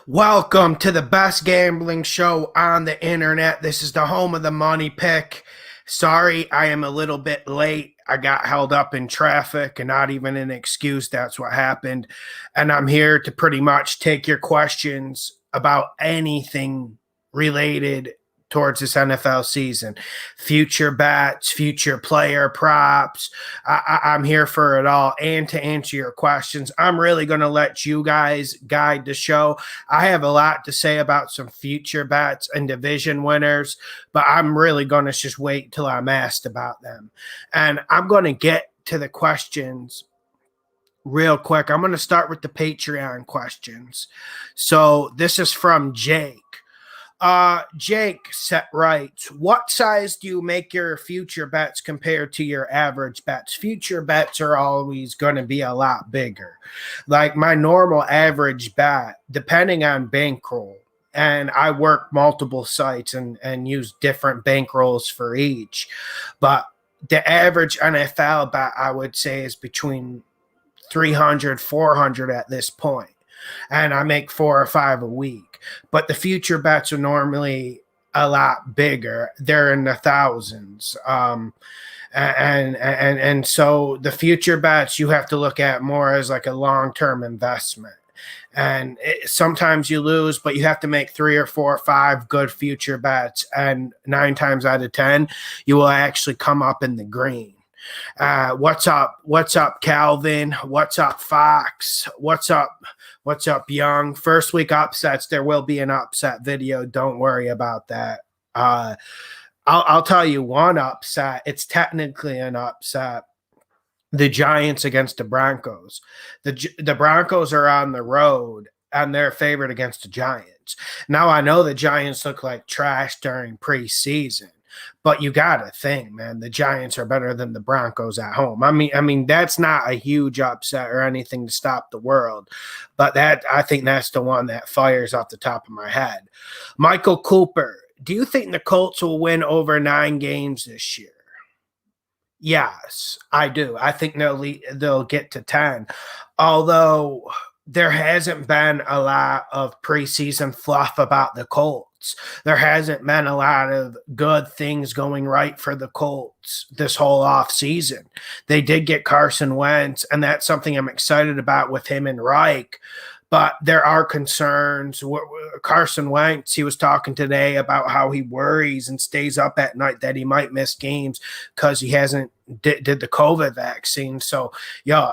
Welcome to the best gambling show on the internet. This is the home of the money pick. Sorry, I am a little bit late. I got held up in traffic and not even an excuse. That's what happened. And I'm here to pretty much take your questions about anything related towards this NFL season. Future bets, future player props. I'm here for it all. And to answer your questions, I'm really going to let you guys guide the show. I have a lot to say about some future bets and division winners, but I'm really going to just wait till I'm asked about them. And I'm going to get to the questions real quick. I'm going to start with the Patreon questions. So this is from Jake. Jake writes, what size do you make your future bets compared to your average bets? Future bets are always going to be a lot bigger. Like my normal average bet, depending on bankroll, and I work multiple sites and use different bankrolls for each, but the average NFL bet, I would say, is between 300, 400 at this point. And I make 4 or 5 a week. But the future bets are normally a lot bigger. They're in the thousands. And so the future bets you have to look at more as like a long-term investment. And sometimes you lose, but you have to make 3 or 4 or 5 good future bets. And 9 times out of 10, you will actually come up in the green. What's up? What's up, Calvin? What's up, Fox? What's up, Young? First week upsets. There will be an upset video. Don't worry about that. I'll tell you one upset. It's technically an upset. The Giants against the Broncos. The Broncos are on the road, and they're favored against the Giants. Now, I know the Giants look like trash during preseason, but you got to think, man, the Giants are better than the Broncos at home. I mean, that's not a huge upset or anything to stop the world, but I think that's the one that fires off the top of my head. Michael Cooper, do you think the Colts will win over 9 games this year? Yes, I do. I think they'll get to 10, although there hasn't been a lot of preseason fluff about the Colts. There hasn't been a lot of good things going right for the Colts this whole offseason. They did get Carson Wentz, and that's something I'm excited about with him and Reich. But there are concerns. Carson Wentz, he was talking today about how he worries and stays up at night that he might miss games because he hasn't did the COVID vaccine. So, yeah,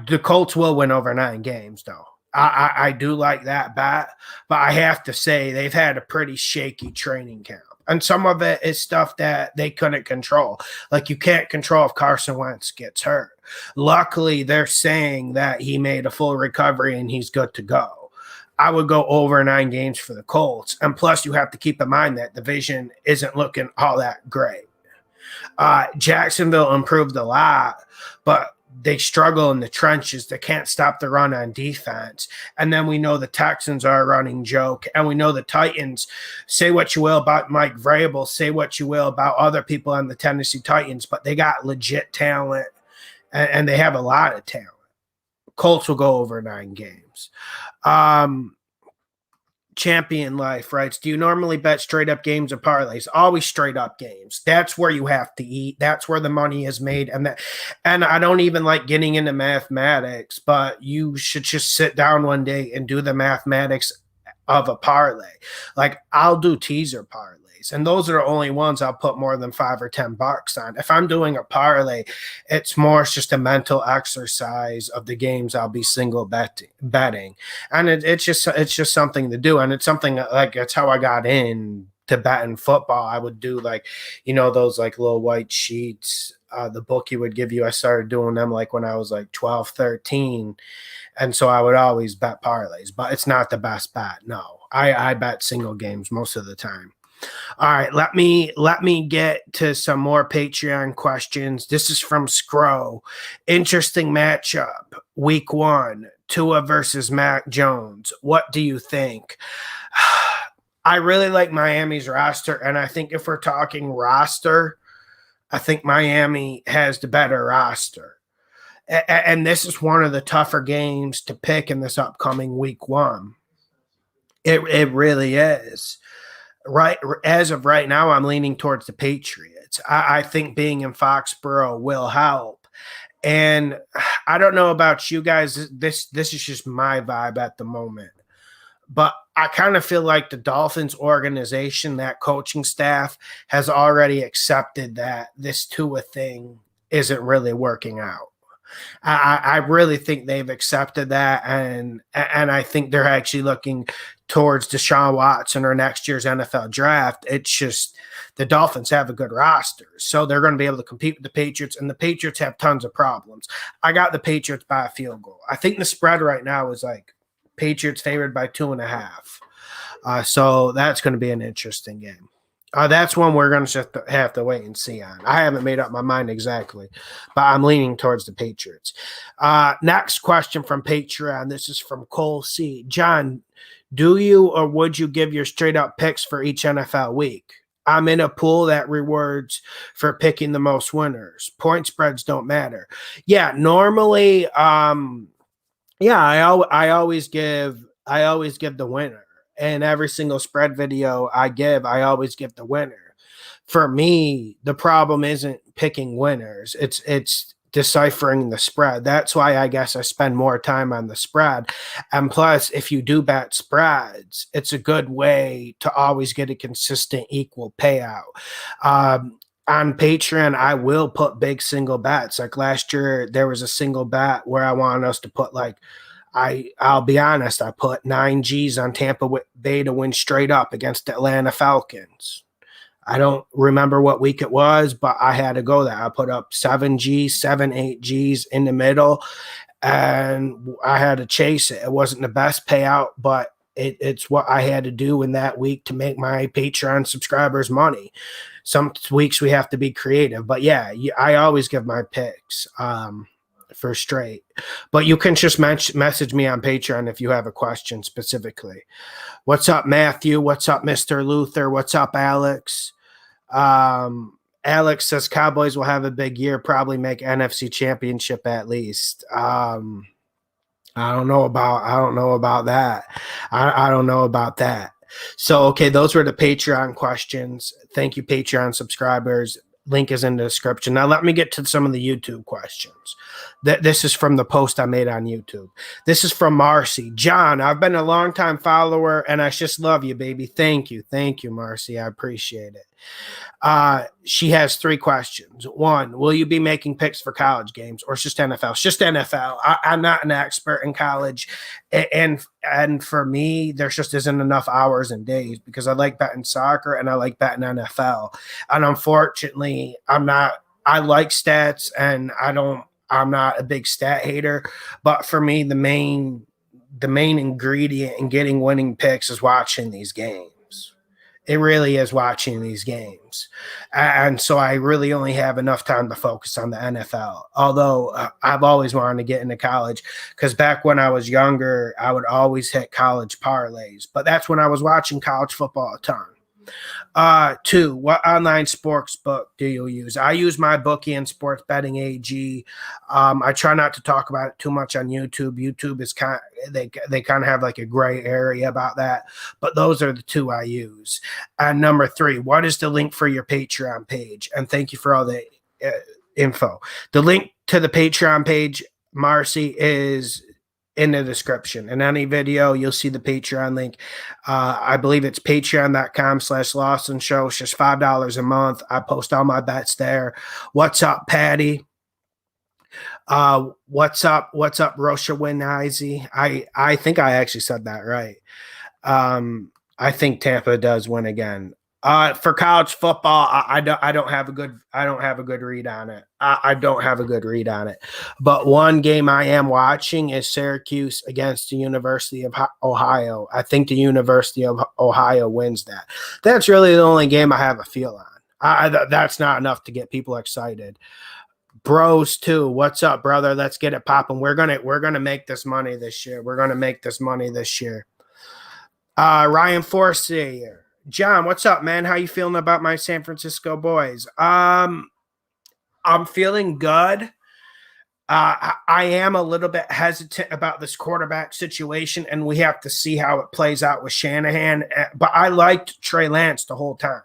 the Colts will win over 9 games, though. I do like that bet, but I have to say they've had a pretty shaky training camp. And some of it is stuff that they couldn't control. Like you can't control if Carson Wentz gets hurt. Luckily, they're saying that he made a full recovery and he's good to go. I would go over 9 games for the Colts. And plus, you have to keep in mind that division isn't looking all that great. Jacksonville improved a lot, but they struggle in the trenches. They can't stop the run on defense. And then we know the Texans are a running joke. And we know the Titans, say what you will about Mike Vrabel, say what you will about other people on the Tennessee Titans, but they got legit talent and they have a lot of talent. Colts will go over 9 games. Champion Life writes, do you normally bet straight up games or parlays? Always straight up games. That's where you have to eat. That's where the money is made. And I don't even like getting into mathematics, but you should just sit down one day and do the mathematics of a parlay. Like I'll do teaser parlays, and those are the only ones I'll put more than $5 or $10 on. If I'm doing a parlay, it's just a mental exercise of the games I'll be single betting, and it's just something to do, and it's something like that's how I got in to betting football. I would do those like little white sheets. The bookie would give you. I started doing them like when I was like 12, 13. And so I would always bet parlays, but it's not the best bet. No, I bet single games most of the time. All right, let me get to some more Patreon questions. This is from Scro. Interesting matchup, week 1, Tua versus Mac Jones. What do you think? I really like Miami's roster, and I think if we're talking roster, I think Miami has the better roster. And this is one of the tougher games to pick in this upcoming week 1. It really is. Right as of right now, I'm leaning towards the Patriots. I think being in Foxborough will help. And I don't know about you guys. This is just my vibe at the moment. But I kind of feel like the Dolphins organization, that coaching staff, has already accepted that this Tua thing isn't really working out. I really think they've accepted that, and I think they're actually looking towards Deshaun Watson or next year's NFL draft. It's just the Dolphins have a good roster, so they're going to be able to compete with the Patriots, and the Patriots have tons of problems. I got the Patriots by a field goal. I think the spread right now is like Patriots favored by 2.5. So that's going to be an interesting game. That's one we're going to have to wait and see on. I haven't made up my mind exactly, but I'm leaning towards the Patriots. Next question from Patreon. This is from Cole C. John, do you or would you give your straight up picks for each NFL week? I'm in a pool that rewards for picking the most winners. Point spreads don't matter. Yeah, normally, I always give the winner. And every single spread video I give, I always give the winner. For me, the problem isn't picking winners. It's deciphering the spread. That's why I guess I spend more time on the spread. And plus, if you do bet spreads, it's a good way to always get a consistent equal payout. On Patreon, I will put big single bets. Like last year, there was a single bet where I wanted us to put like I'll be honest, I put 9 G's on Tampa Bay to win straight up against the Atlanta Falcons. I don't remember what week it was, but I had to go there. I put up 7 G's, 8 G's in the middle, and I had to chase it. It wasn't the best payout, but it's what I had to do in that week to make my Patreon subscribers money. Some weeks we have to be creative, but yeah, I always give my picks. For straight, but you can just message me on Patreon if you have a question specifically. What's up, Matthew? What's up, Mr. Luther? What's up, Alex? Alex says Cowboys will have a big year, probably make NFC Championship at least. I don't know about that. I don't know about that. So, okay, those were the Patreon questions. Thank you, Patreon subscribers. Link is in the description. Now let me get to some of the YouTube questions. This is from the post I made on YouTube. This is from Marcy. John, I've been a longtime follower, and I just love you, baby. Thank you, Marcy. I appreciate it. She has 3 questions. 1, will you be making picks for college games or just NFL? It's just NFL. I'm not an expert in college, and for me, there just isn't enough hours and days because I like betting soccer and I like betting NFL, and unfortunately, I like stats, and I'm not a big stat hater, but for me, the main ingredient in getting winning picks is watching these games. It really is watching these games. And so I really only have enough time to focus on the NFL. Although I've always wanted to get into college because back when I was younger, I would always hit college parlays. But that's when I was watching college football a ton. 2, what online sports book do you use? I use my bookie and sports betting AG. I try not to talk about it too much on YouTube. YouTube is they kind of have like a gray area about that, but those are the 2 I use. And number 3, what is the link for your Patreon page? And thank you for all the info. The link to the Patreon page, Marcy, is in the description. In any video, you'll see the Patreon link. I believe it's patreon.com/Lawson Show. It's just $5 a month. I post all my bets there. What's up, Patty? What's up, Rosha Winazi? I think I actually said that right. I think Tampa does win again. For college football, I don't have a good read on it. I don't have a good read on it. But one game I am watching is Syracuse against the University of Ohio. I think the University of Ohio wins that. That's really the only game I have a feel on. That's not enough to get people excited. Bros too. What's up, brother? Let's get it popping. We're gonna make this money this year. Ryan Forsythe. John, what's up, man? How you feeling about my San Francisco boys? I'm feeling good. I am a little bit hesitant about this quarterback situation, and we have to see how it plays out with Shanahan. But I liked Trey Lance the whole time.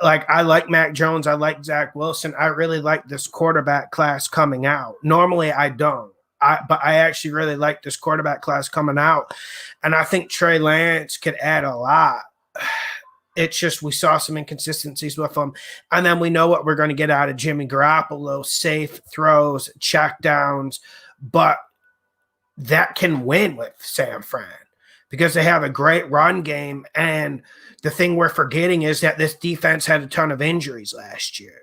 Like, I like Mac Jones. I like Zach Wilson. I really like this quarterback class coming out. Normally, I don't. But I actually really like this quarterback class coming out. And I think Trey Lance could add a lot. It's just we saw some inconsistencies with him. And then we know what we're going to get out of Jimmy Garoppolo: safe throws, check downs. But that can win with San Fran because they have a great run game. And the thing we're forgetting is that this defense had a ton of injuries last year.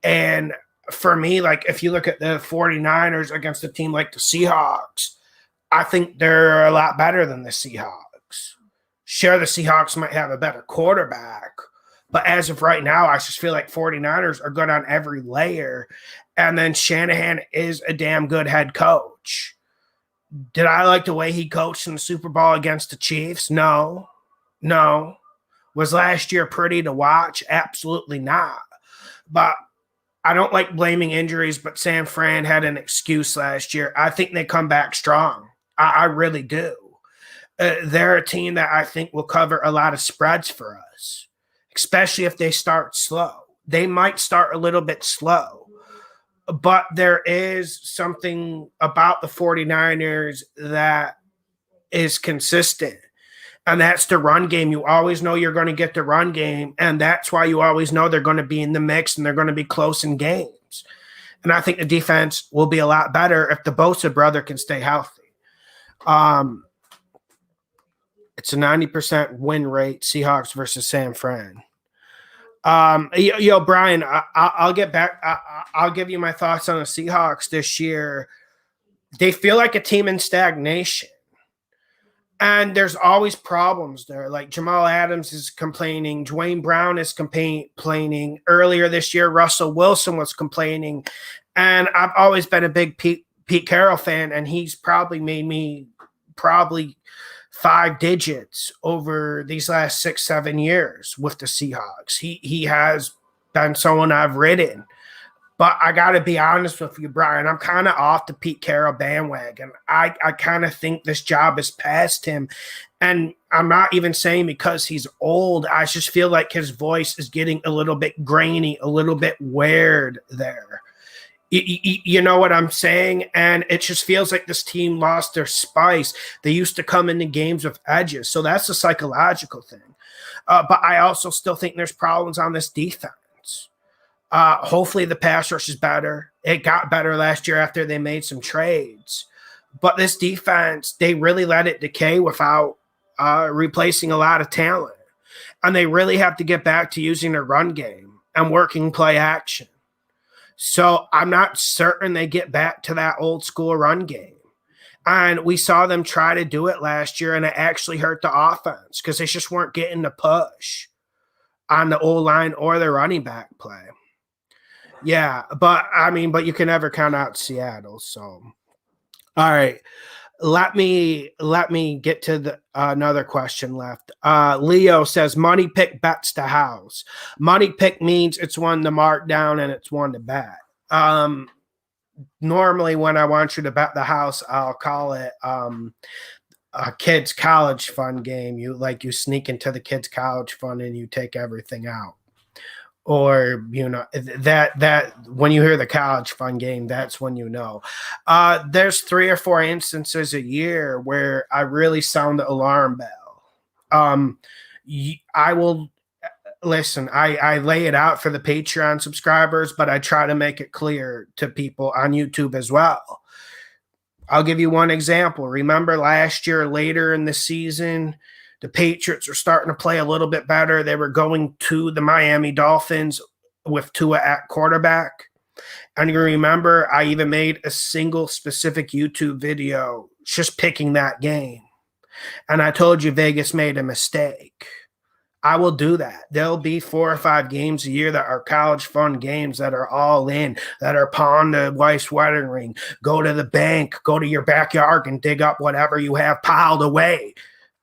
And for me, like, if you look at the 49ers against a team like the Seahawks, I think they're a lot better than the Seahawks. Sure, the Seahawks might have a better quarterback, but as of right now, I just feel like 49ers are good on every layer. And then Shanahan is a damn good head coach. Did I like the way he coached in the Super Bowl against the Chiefs? No. Was last year pretty to watch? Absolutely not. But I don't like blaming injuries, but San Fran had an excuse last year. I think they come back strong. I really do. They're a team that I think will cover a lot of spreads for us, especially if they start slow. They might start a little bit slow, but there is something about the 49ers that is consistent, and that's the run game. You always know you're going to get the run game, and that's why you always know they're going to be in the mix and they're going to be close in games. And I think the defense will be a lot better if the Bosa brother can stay healthy. It's a 90% win rate, Seahawks versus San Fran. Brian, I'll get back. I'll give you my thoughts on the Seahawks this year. They feel like a team in stagnation. And there's always problems there. Like, Jamal Adams is complaining. Dwayne Brown is complaining. Earlier this year, Russell Wilson was complaining. And I've always been a big Pete Carroll fan, and he's probably made me 5 digits over these last 6-7 years with the Seahawks. He has been someone I've ridden. But I got to be honest with you, Brian, I'm kind of off the Pete Carroll bandwagon. I kind of think this job is past him. And I'm not even saying because he's old. I just feel like his voice is getting a little bit grainy, a little bit weird there. You know what I'm saying? And it just feels like this team lost their spice. They used to come into games with edges. So that's a psychological thing. But I also still think there's problems on this defense. Hopefully the pass rush is better. It got better last year after they made some trades. But this defense, they really let it decay without replacing a lot of talent. And they really have to get back to using their run game and working play action. So I'm not certain they get back to that old school run game. And we saw them try to do it last year, and it actually hurt the offense because they just weren't getting the push on the O-line or the running back play. Yeah, but you can never count out Seattle. So, all right, let me get to the another question left. Leo says, money pick bets to house. Money pick means it's one to mark down and it's one to bet. Normally when I want you to bet the house, I'll call it a kid's college fund game. You sneak into the kid's college fund and you take everything out. Or, that when you hear the college fund game, that's when there's 3 or 4 instances a year where I really sound the alarm bell. I will listen. I lay it out for the Patreon subscribers, but I try to make it clear to people on YouTube as well. I'll give you one example. Remember last year, later in the season, the Patriots are starting to play a little bit better. They were going to the Miami Dolphins with Tua at quarterback. And you remember, I even made a single specific YouTube video just picking that game. And I told you Vegas made a mistake. I will do that. There'll be 4 or 5 games a year that are college fund games that are all in, that are pawn the wife's wedding ring, go to the bank, go to your backyard and dig up whatever you have piled away.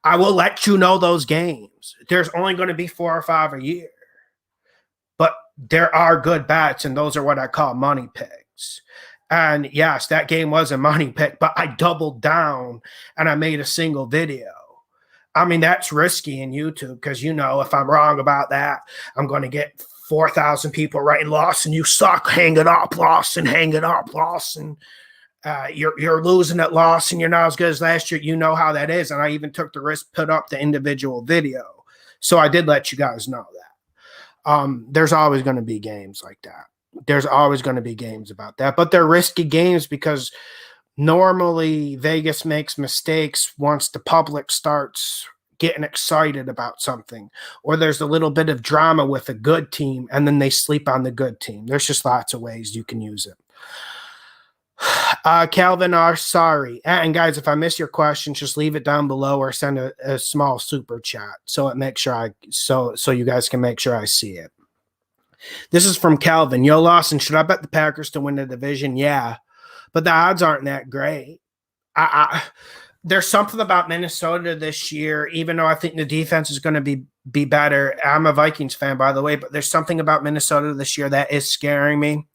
I will let you know those games. There's only going to be 4 or 5 a year. But there are good bets, and those are what I call money picks. And yes, that game was a money pick, but I doubled down and I made a single video. I mean, that's risky in YouTube because, if I'm wrong about that, I'm going to get 4,000 people writing, Lawson, you suck. Hang it up, Lawson. Hang it up, Lawson. You're losing at Lawson. You're not as good as last year. You know how that is. And I even took the risk, put up the individual video. So I did let you guys know that. There's always going to be games like that. There's always going to be games about that. But they're risky games because normally Vegas makes mistakes once the public starts getting excited about something, or there's a little bit of drama with a good team and then they sleep on the good team. There's just lots of ways you can use it. Calvin R. Sorry. And guys, if I miss your question, just leave it down below or send a small super chat so it makes sure so you guys can make sure I see it. This is from Calvin. Yo, Lawson, should I bet the Packers to win the division? Yeah, but the odds aren't that great. There's something about Minnesota this year, even though I think the defense is going to be better. I'm a Vikings fan, by the way, but there's something about Minnesota this year that is scaring me.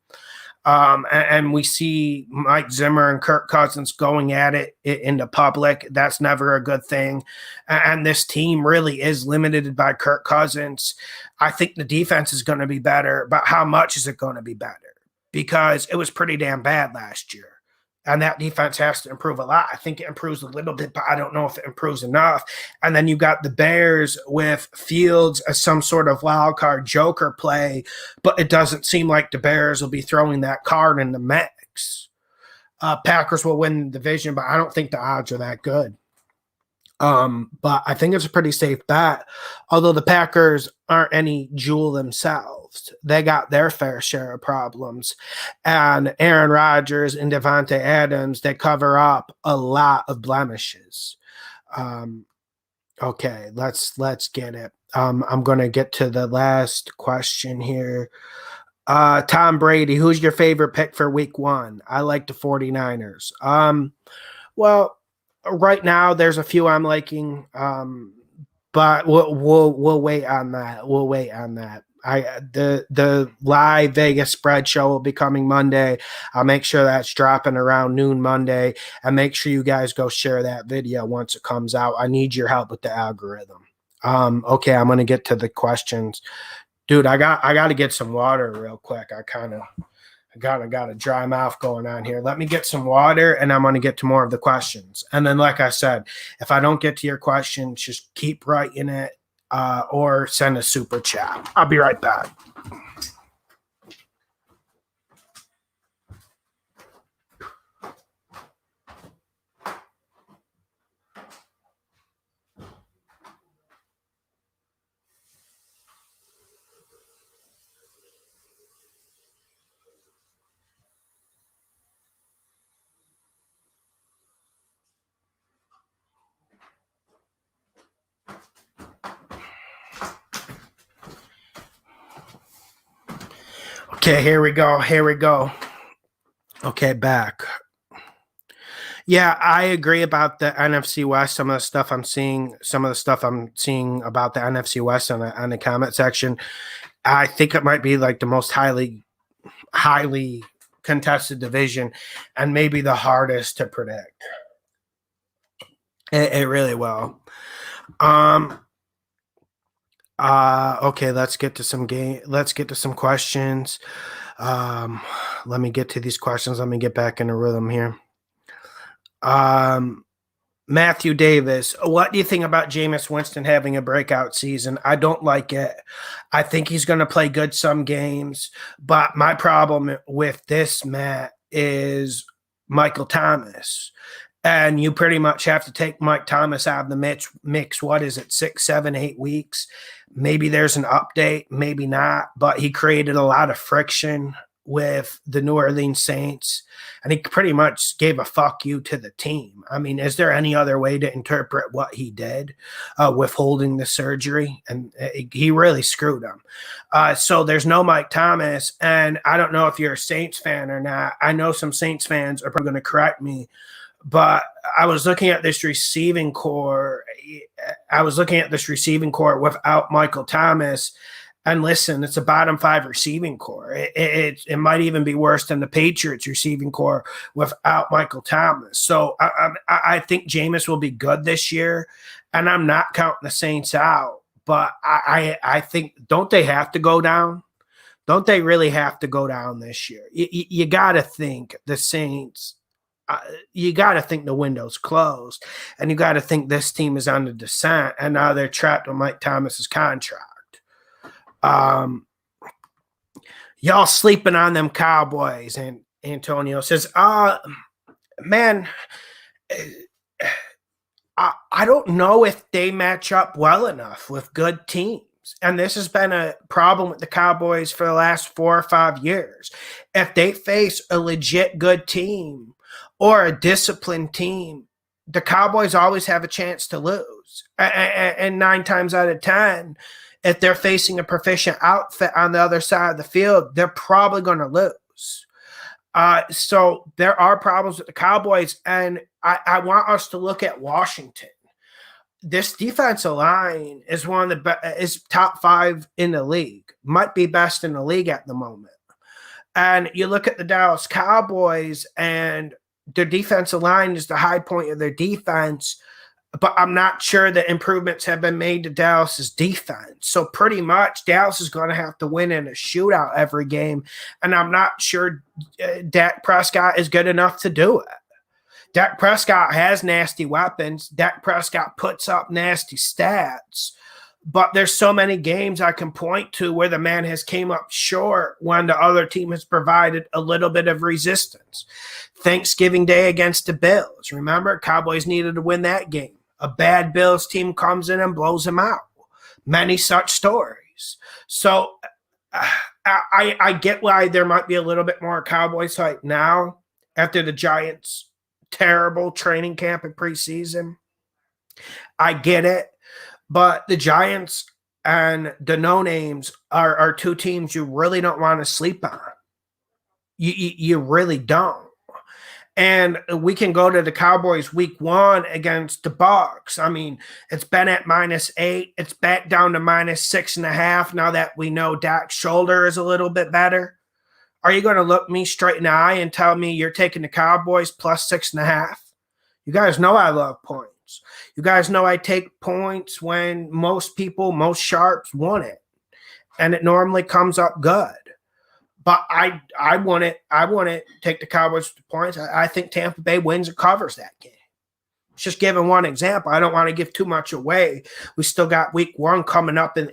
And we see Mike Zimmer and Kirk Cousins going at it in the public. That's never a good thing. And this team really is limited by Kirk Cousins. I think the defense is going to be better, but how much is it going to be better? Because it was pretty damn bad last year. And that defense has to improve a lot. I think it improves a little bit, but I don't know if it improves enough. And then you got the Bears with Fields as some sort of wild card joker play, but it doesn't seem like the Bears will be throwing that card in the mix. Packers will win the division, but I don't think the odds are that good. But I think it's a pretty safe bet. Although the Packers aren't any jewel themselves. They got their fair share of problems. And Aaron Rodgers and Devontae Adams, they cover up a lot of blemishes. Okay, let's get it. I'm going to get to the last question here. Tom Brady, who's your favorite pick for week 1? I like the 49ers. Well, right now there's a few I'm liking, but we'll wait on that. We'll wait on that. The live Vegas spread show will be coming Monday. I'll make sure that's dropping around noon Monday, and make sure you guys go share that video once it comes out. I need your help with the algorithm. Okay, I'm gonna get to the questions, dude. I got to get some water real quick. I got a dry mouth going on here. Let me get some water, and I'm going to get to more of the questions. And then, like I said, if I don't get to your questions, just keep writing it or send a super chat. I'll be right back. Okay, here we go. Okay, back. Yeah, I agree about the NFC West. Some of the stuff I'm seeing about the NFC West on the comment section. I think it might be like the most highly contested division and maybe the hardest to predict. It really will. Okay, let's get to some questions. Let me get to these questions. Let me get back in a rhythm here. Matthew Davis, what do you think about Jameis Winston having a breakout season? I don't like it. I think he's going to play good some games, but my problem with this, Matt, is Michael Thomas. And you pretty much have to take Mike Thomas out of the mix. What is it, 6, 7, 8 weeks? Maybe there's an update, maybe not. But he created a lot of friction with the New Orleans Saints. And he pretty much gave a fuck you to the team. I mean, is there any other way to interpret what he did, withholding the surgery? And he really screwed them. So there's no Mike Thomas. And I don't know if you're a Saints fan or not. I know some Saints fans are probably going to correct me. But I was looking at this receiving core. Without Michael Thomas, And listen, it's a bottom 5 receiving core. It might even be worse than the Patriots receiving core without Michael Thomas. So I think Jameis will be good this year, and I'm not counting the Saints out. But I think, don't they have to go down? Don't they really have to go down this year? You got to think the Saints. You got to think the window's closed, and you got to think this team is on the descent, and now they're trapped with Mike Thomas's contract. Y'all sleeping on them Cowboys, and Antonio says, man, I don't know if they match up well enough with good teams. And this has been a problem with the Cowboys for the last 4 or 5 years. If they face a legit good team or a disciplined team, the Cowboys always have a chance to lose. And 9 times out of 10, if they're facing a proficient outfit on the other side of the field, they're probably going to lose. So there are problems with the Cowboys, and I want us to look at Washington. This defensive line is one of the is top 5 in the league, might be best in the league at the moment. And you look at the Dallas Cowboys, and their defensive line is the high point of their defense. But I'm not sure that improvements have been made to Dallas's defense. So pretty much Dallas is going to have to win in a shootout every game. And I'm not sure Dak Prescott is good enough to do it. Dak Prescott has nasty weapons. Dak Prescott puts up nasty stats. But there's so many games I can point to where the man has came up short when the other team has provided a little bit of resistance. Thanksgiving Day against the Bills. Remember, Cowboys needed to win that game. A bad Bills team comes in and blows them out. Many such stories. So I get why there might be a little bit more Cowboys hype now after the Giants' terrible training camp and preseason. I get it. But the Giants and the no-names are 2 teams you really don't want to sleep on. You really don't. And we can go to the Cowboys week 1 against the Bucs. I mean, it's been at -8. It's back down to -6.5 now that we know Dak's shoulder is a little bit better. Are you going to look me straight in the eye and tell me you're taking the Cowboys plus 6.5? You guys know I love points. You guys know I take points when most people, most sharps want it. And it normally comes up good. But I want to take the Cowboys with the points. I think Tampa Bay wins or covers that game. It's just giving one example. I don't want to give too much away. We still got week 1 coming up in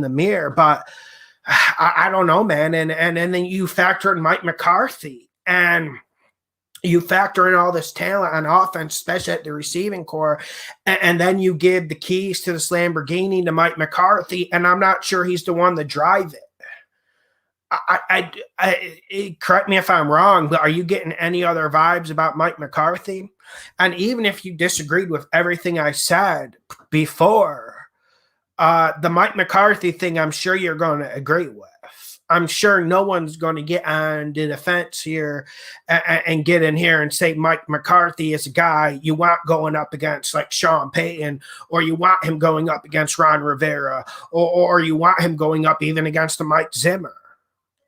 the mirror, but I don't know, man. And then you factor in Mike McCarthy, and you factor in all this talent on offense, especially at the receiving core, and then you give the keys to this Lamborghini to Mike McCarthy, and I'm not sure he's the one to drive it. Correct me if I'm wrong, but are you getting any other vibes about Mike McCarthy? And even if you disagreed with everything I said before, the Mike McCarthy thing, I'm sure you're going to agree with. I'm sure no one's going to get on the defense here and get in here and say Mike McCarthy is a guy you want going up against like Sean Payton, or you want him going up against Ron Rivera, or you want him going up even against a Mike Zimmer.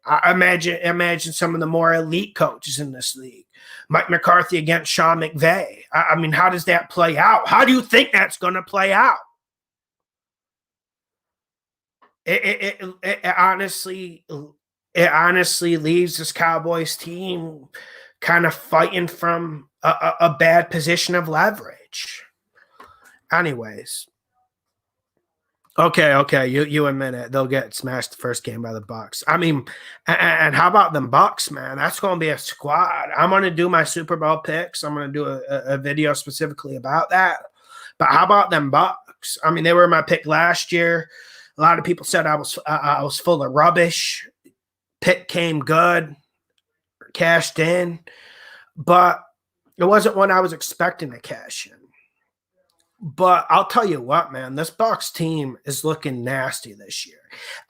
I imagine some of the more elite coaches in this league. Mike McCarthy against Sean McVay. I mean, how does that play out? How do you think that's going to play out? It honestly leaves this Cowboys team kind of fighting from a bad position of leverage. Anyways. Okay. You admit it. They'll get smashed the first game by the Bucs. I mean, and how about them Bucs, man? That's going to be a squad. I'm going to do my Super Bowl picks. I'm going to do a video specifically about that. But how about them Bucs? I mean, they were my pick last year. A lot of people said I was full of rubbish. Pick came good, cashed in, but it wasn't one I was expecting to cash in. But I'll tell you what, man, this Bucs team is looking nasty this year.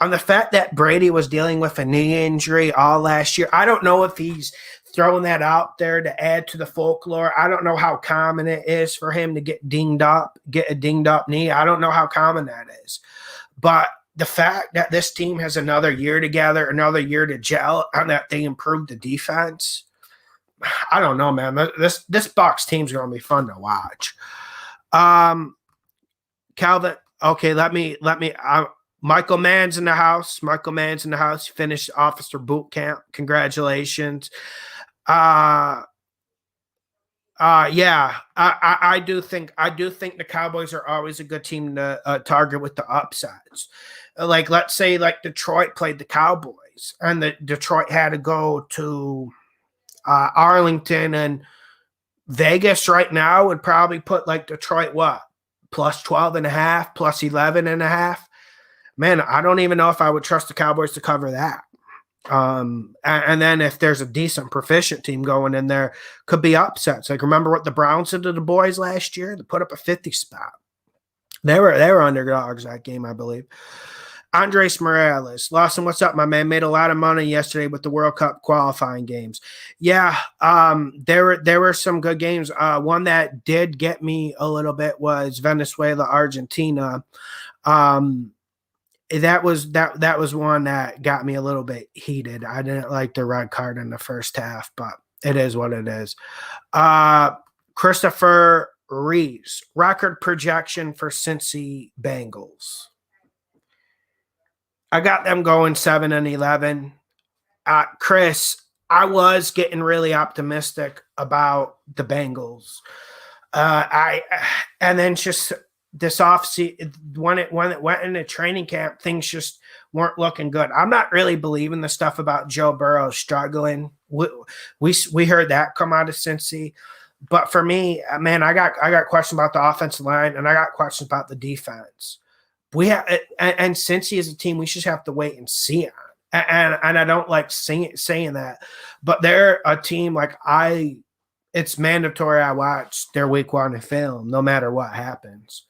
And the fact that Brady was dealing with a knee injury all last year, I don't know if he's throwing that out there to add to the folklore. I don't know how common it is for him to get a dinged up knee. I don't know how common that is. But the fact that this team has another year together, another year to gel, and that they improved the defense, I don't know, man. This Bucs team's going to be fun to watch. Calvin, okay, let me. Michael Mann's in the house. Michael Mann's in the house. He finished officer boot camp. Congratulations. Yeah, I do think the Cowboys are always a good team to target with the upsides. Like, let's say like Detroit played the Cowboys, and the Detroit had to go to Arlington, and Vegas right now would probably put like Detroit plus 12.5, plus 11.5. Man, I don't even know if I would trust the Cowboys to cover that. And then if there's a decent proficient team going in there, could be upsets. Like, remember what the Browns did to the boys last year? They put up a 50 spot. They were underdogs that game, I believe. Andres Morales. Lawson, what's up, my man? Made a lot of money yesterday with the World Cup qualifying games. Yeah, there were some good games. One that did get me a little bit was Venezuela, Argentina. That was one that got me a little bit heated. I didn't like the red card in the first half, but it is what it is. Christopher Reeves, record projection for Cincy Bengals. I got them going 7-11. Chris, I was getting really optimistic about the Bengals. And then just this offseason, when it went into training camp, things just weren't looking good. I'm not really believing the stuff about Joe Burrow struggling. We heard that come out of Cincy. But for me, man, I got questions about the offensive line, and I got questions about the defense. And Cincy is a team we just have to wait and see on. And I don't like saying that, but they're a team it's mandatory I watch their week 1 film no matter what happens,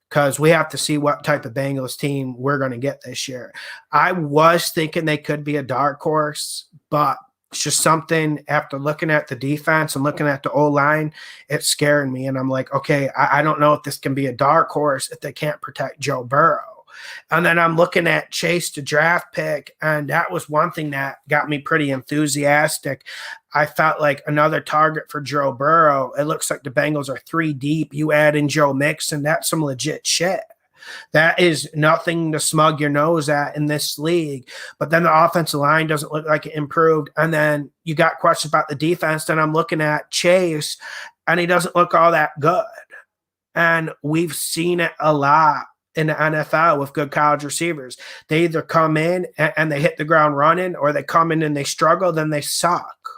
because we have to see what type of Bengals team we're going to get this year. I was thinking they could be a dark horse, but it's just something after looking at the defense and looking at the O-line, it's scaring me. And I'm like, okay, I don't know if this can be a dark horse if they can't protect Joe Burrow. And then I'm looking at Chase, the draft pick, and that was one thing that got me pretty enthusiastic. I felt like another target for Joe Burrow. It looks like the Bengals are 3 deep. You add in Joe Mixon, that's some legit shit. That is nothing to smug your nose at in this league. But then the offensive line doesn't look like it improved. And then you got questions about the defense. Then I'm looking at Chase, and he doesn't look all that good. And we've seen it a lot in the NFL with good college receivers. They either come in and they hit the ground running, or they come in and they struggle, then they suck.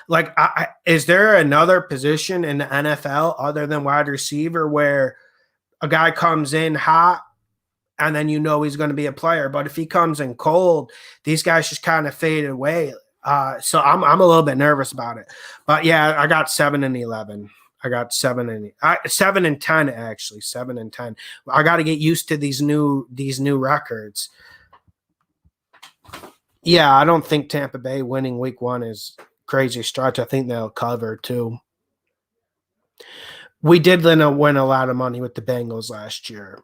Like, is there another position in the NFL other than wide receiver where a guy comes in hot and then you know he's going to be a player? But if he comes in cold, these guys just kind of fade away. So I'm a little bit nervous about it. But yeah, I got 7-11. I got 7-10 actually. 7-10. I got to get used to these new records. Yeah, I don't think Tampa Bay winning week 1 is crazy stretch. I think they'll cover too. We did win a lot of money with the Bengals last year,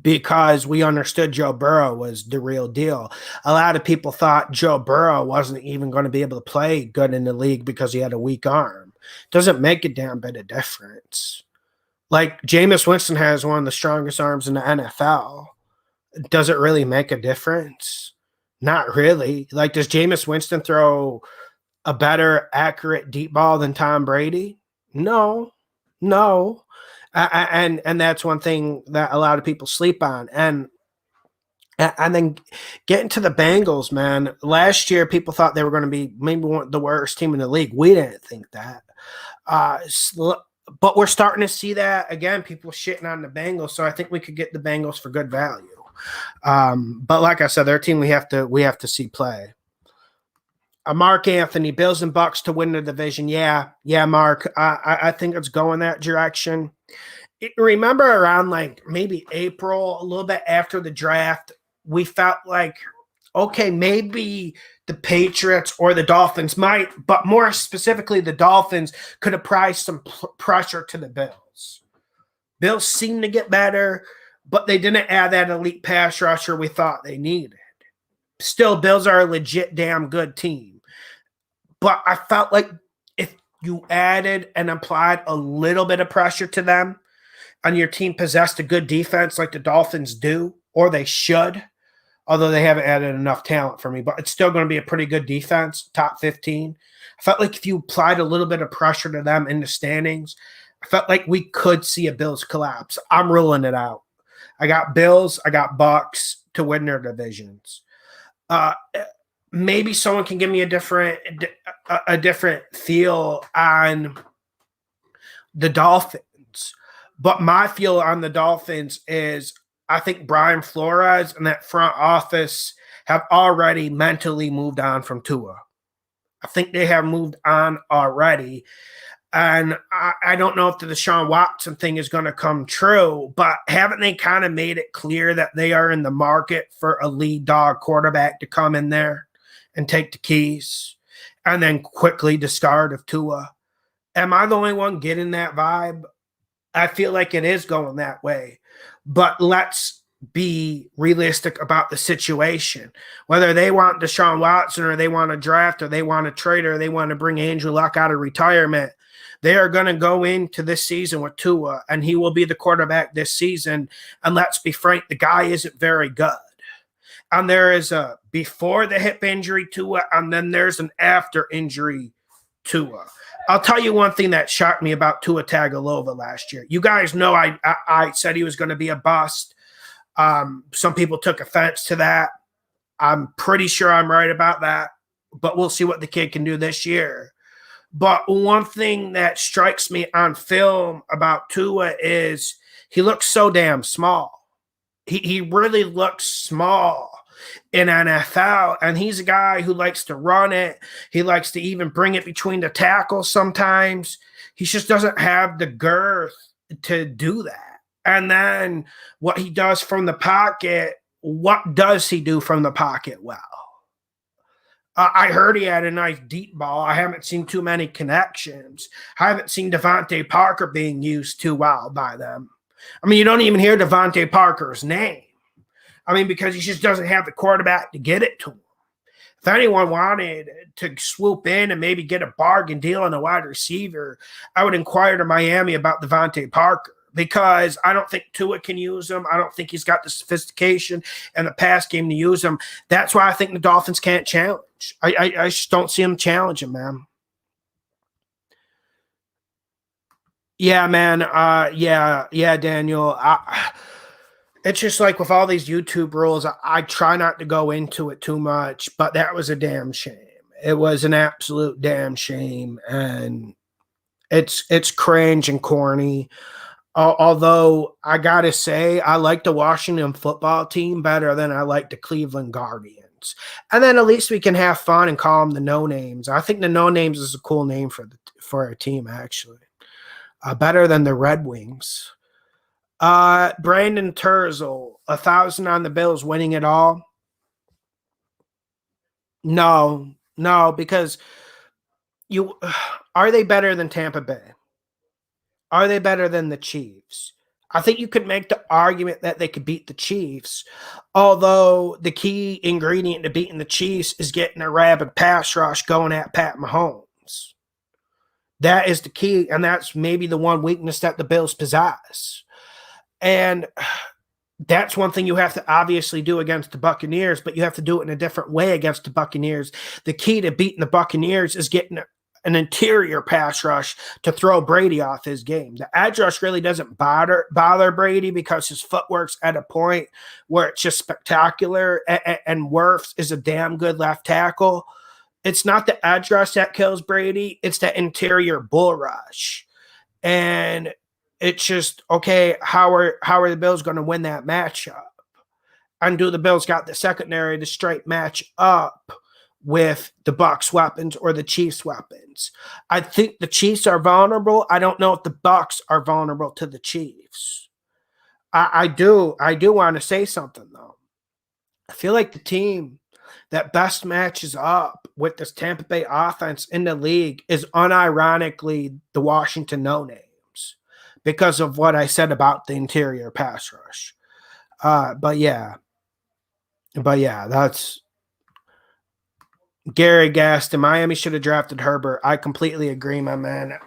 because we understood Joe Burrow was the real deal. A lot of people thought Joe Burrow wasn't even going to be able to play good in the league because he had a weak arm. Doesn't make a damn bit of difference. Like, Jameis Winston has one of the strongest arms in the NFL. Does it really make a difference? Not really. Like, does Jameis Winston throw a better accurate deep ball than Tom Brady? No. And that's one thing that a lot of people sleep on. And then getting to the Bengals, man, last year people thought they were going to be maybe the worst team in the league. We didn't think that. But we're starting to see that again, people shitting on the Bengals. So I think we could get the Bengals for good value. But like I said, their team we have to see play. Mark Anthony, Bills and Bucks to win the division. Yeah, Mark. I think it's going that direction. Remember around like maybe April, a little bit after the draft, we felt like, okay, maybe the Patriots or the Dolphins might, but more specifically the Dolphins could apply some pressure to the Bills. Bills seem to get better, but they didn't add that elite pass rusher we thought they needed. Still, Bills are a legit damn good team. But I felt like if you added and applied a little bit of pressure to them and your team possessed a good defense like the Dolphins do, or they should, although they haven't added enough talent for me, but it's still going to be a pretty good defense, top 15. I felt like if you applied a little bit of pressure to them in the standings, I felt like we could see a Bills collapse. I'm ruling it out. I got Bills, I got Bucks to win their divisions. Maybe someone can give me a different feel on the Dolphins. But my feel on the Dolphins is I think Brian Flores and that front office have already mentally moved on from Tua. I think they have moved on already. And I don't know if the Deshaun Watson thing is going to come true, but haven't they kind of made it clear that they are in the market for a lead dog quarterback to come in there and take the keys and then quickly discard of Tua? Am I the only one getting that vibe? I feel like it is going that way. But let's be realistic about the situation. Whether they want Deshaun Watson or they want to draft or they want to trade or they want to bring Andrew Luck out of retirement, they are going to go into this season with Tua, and he will be the quarterback this season. And let's be frank, the guy isn't very good. And there is a before the hip injury Tua, and then there's an after injury Tua. I'll tell you one thing that shocked me about Tua Tagovailoa last year. You guys know I said he was going to be a bust. Some people took offense to that. I'm pretty sure I'm right about that, but we'll see what the kid can do this year. But one thing that strikes me on film about Tua is he looks so damn small. He really looks small in NFL, and he's a guy who likes to run it. He likes to even bring it between the tackles sometimes. He just doesn't have the girth to do that. And then what he does from the pocket, what does he do from the pocket well? I heard he had a nice deep ball. I haven't seen too many connections. I haven't seen Devontae Parker being used too well by them. I mean, you don't even hear Devontae Parker's name. I mean, because he just doesn't have the quarterback to get it to him. If anyone wanted to swoop in and maybe get a bargain deal on a wide receiver, I would inquire to Miami about Devontae Parker, because I don't think Tua can use him. I don't think he's got the sophistication and the pass game to use him. That's why I think the Dolphins can't challenge. I just don't see him challenging, man. Yeah, man. Yeah, Daniel. It's just like with all these YouTube rules, I try not to go into it too much, but that was a damn shame. It was an absolute damn shame, and it's cringe and corny. Although I gotta say, I like the Washington football team better than I like the Cleveland Guardians. And then at least we can have fun and call them the No Names. I think the No Names is a cool name for a team, actually. Better than the Red Wings. Brandon Terzel, 1,000 on the Bills winning it all. No, because are they better than Tampa Bay? Are they better than the Chiefs? I think you could make the argument that they could beat the Chiefs, although the key ingredient to beating the Chiefs is getting a rabid pass rush going at Pat Mahomes. That is the key, and that's maybe the one weakness that the Bills possess. And that's one thing you have to obviously do against the Buccaneers, but you have to do it in a different way against the Buccaneers. The key to beating the Buccaneers is getting an interior pass rush to throw Brady off his game. The edge rush really doesn't bother Brady because his footwork's at a point where it's just spectacular, and Wirfs is a damn good left tackle. It's not the edge rush that kills Brady. It's that interior bull rush. And it's just, okay, how are the Bills going to win that matchup? And do the Bills got the secondary to straight match up with the Bucs weapons or the Chiefs weapons? I think the Chiefs are vulnerable. I don't know if the Bucs are vulnerable to the Chiefs. I do want to say something, though. I feel like the team that best matches up with this Tampa Bay offense in the league is unironically the Washington No Names, because of what I said about the interior pass rush. But yeah, that's Gary Gaston. Miami should have drafted Herbert. I completely agree, my man.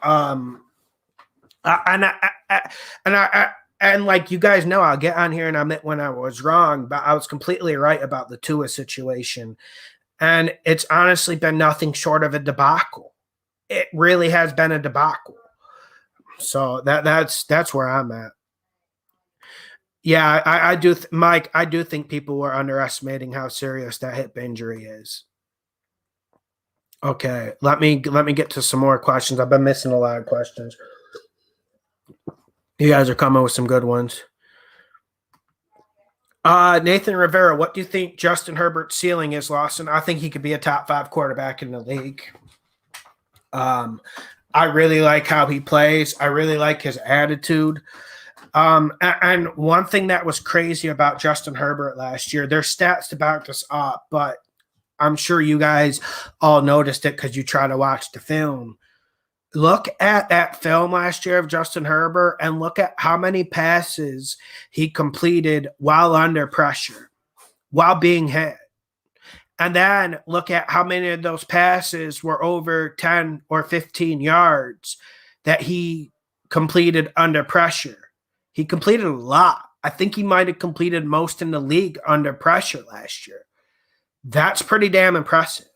And like you guys know, I'll get on here and admit when I was wrong, but I was completely right about the Tua situation. And it's honestly been nothing short of a debacle. It really has been a debacle. So that's where I'm at. Yeah, I do, Mike. I do think people were underestimating how serious that hip injury is. Okay, let me get to some more questions. I've been missing a lot of questions. You guys are coming with some good ones. Nathan Rivera, what do you think Justin Herbert's ceiling is, Lawson? I think he could be a top 5 quarterback in the league. I really like how he plays. I really like his attitude. And one thing that was crazy about Justin Herbert last year, their stats to back this up, but I'm sure you guys all noticed it because you try to watch the film. Look at that film last year of Justin Herbert and look at how many passes he completed while under pressure, while being hit. And then look at how many of those passes were over 10 or 15 yards that he completed under pressure. He completed a lot. I think he might have completed most in the league under pressure last year. That's pretty damn impressive.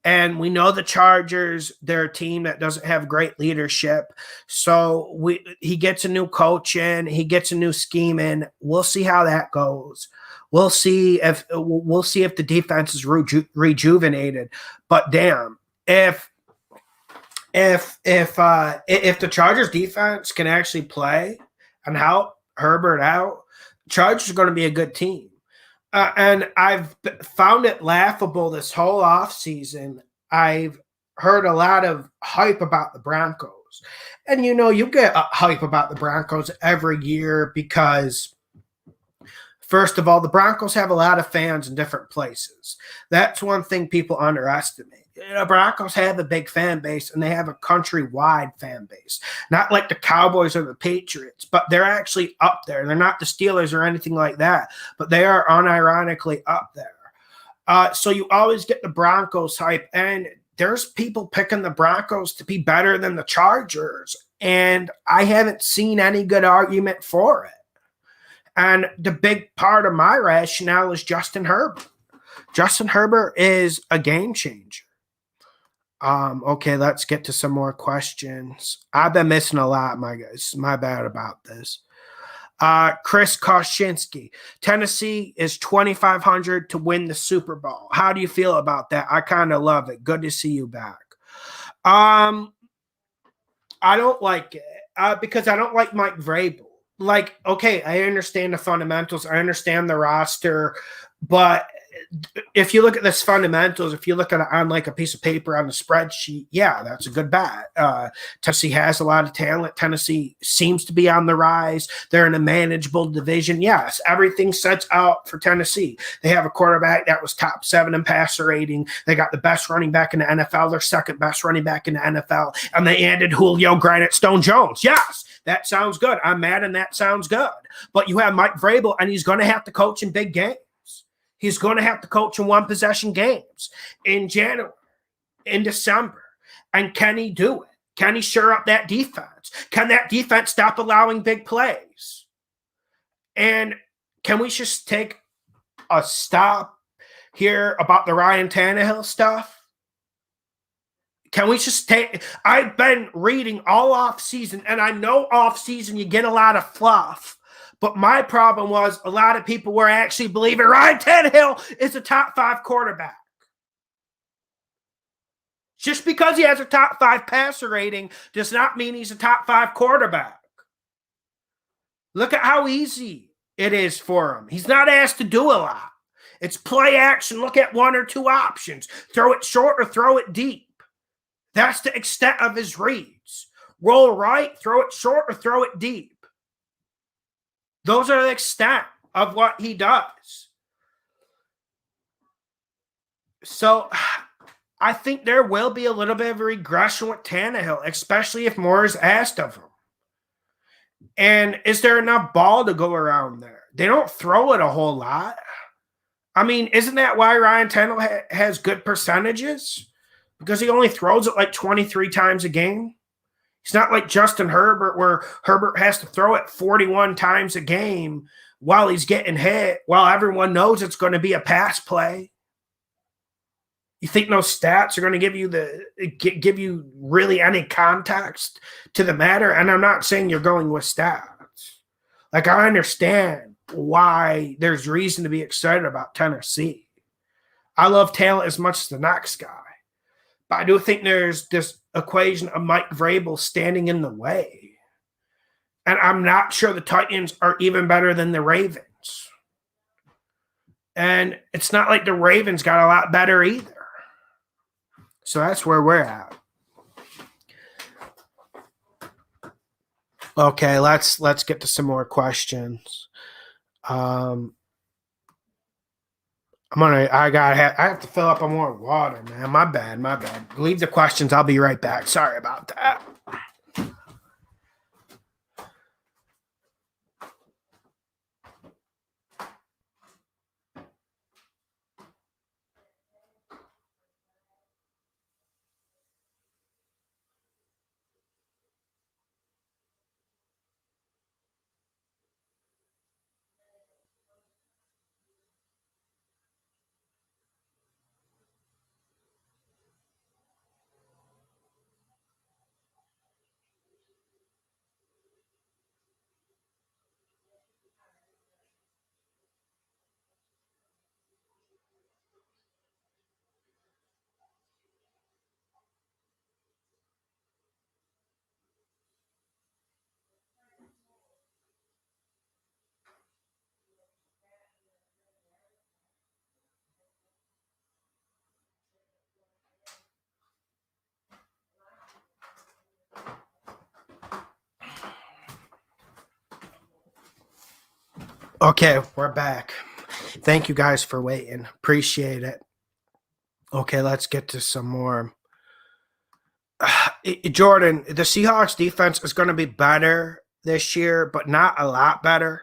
And we know the Chargers, they're a team that doesn't have great leadership. So he gets a new coach in, he gets a new scheme in. We'll see how that goes. We'll see if the defense is rejuvenated. But damn, if the Chargers defense can actually play and help Herbert out, Chargers are going to be a good team. And I've found it laughable this whole offseason. I've heard a lot of hype about the Broncos. And, you get hype about the Broncos every year because, first of all, the Broncos have a lot of fans in different places. That's one thing people underestimate. The Broncos have a big fan base, and they have a countrywide fan base. Not like the Cowboys or the Patriots, but they're actually up there. They're not the Steelers or anything like that, but they are unironically up there. So you always get the Broncos hype, and there's people picking the Broncos to be better than the Chargers, and I haven't seen any good argument for it. And the big part of my rationale is Justin Herbert. Justin Herbert is a game changer. Okay, let's get to some more questions. I've been missing a lot, my guys. My bad about this. Chris Koshinski. Tennessee is 2,500 to win the Super Bowl. How do you feel about that? I kind of love it. Good to see you back. I don't like it because I don't like Mike Vrabel. Like, okay, I understand the fundamentals. I understand the roster, but if you look at this fundamentals, if you look at it on like a piece of paper on a spreadsheet, yeah, that's a good bet. Tennessee has a lot of talent. Tennessee seems to be on the rise. They're in a manageable division. Yes, everything sets out for Tennessee. They have a quarterback that was top 7 in passer rating. They got the best running back in the NFL. Their second best running back in the NFL. And they added Julio Granite Stone Jones. Yes, that sounds good. I'm mad and that sounds good. But you have Mike Vrabel, and he's going to have to coach in big games. He's going to have to coach in one-possession games in January, in December. And can he do it? Can he shore up that defense? Can that defense stop allowing big plays? And can we just take a stop here about the Ryan Tannehill stuff? Can we just take – I've been reading all offseason, and I know offseason you get a lot of fluff. But my problem was a lot of people were actually believing Ryan Tannehill is a top 5 quarterback. Just because he has a top 5 passer rating does not mean he's a top 5 quarterback. Look at how easy it is for him. He's not asked to do a lot. It's play action. Look at 1 or 2 options. Throw it short or throw it deep. That's the extent of his reads. Roll right, throw it short or throw it deep. Those are the extent of what he does. So I think there will be a little bit of a regression with Tannehill, especially if more is asked of him. And is there enough ball to go around there? They don't throw it a whole lot. I mean, isn't that why Ryan Tannehill has good percentages? Because he only throws it like 23 times a game. He's not like Justin Herbert, where Herbert has to throw it 41 times a game while he's getting hit, while everyone knows it's going to be a pass play. You think those stats are going to give you really any context to the matter? And I'm not saying you're going with stats. Like, I understand why there's reason to be excited about Tennessee. I love talent as much as the next guy. But I do think there's this equation of Mike Vrabel standing in the way. And I'm not sure the Titans are even better than the Ravens. And it's not like the Ravens got a lot better either. So that's where we're at. Okay, let's get to some more questions. I have to fill up on more water, man. My bad. Leave the questions. I'll be right back. Sorry about that. Okay, we're back. Thank you guys for waiting. Appreciate it. Okay, let's get to some more. Jordan, the Seahawks defense is going to be better this year, but not a lot better.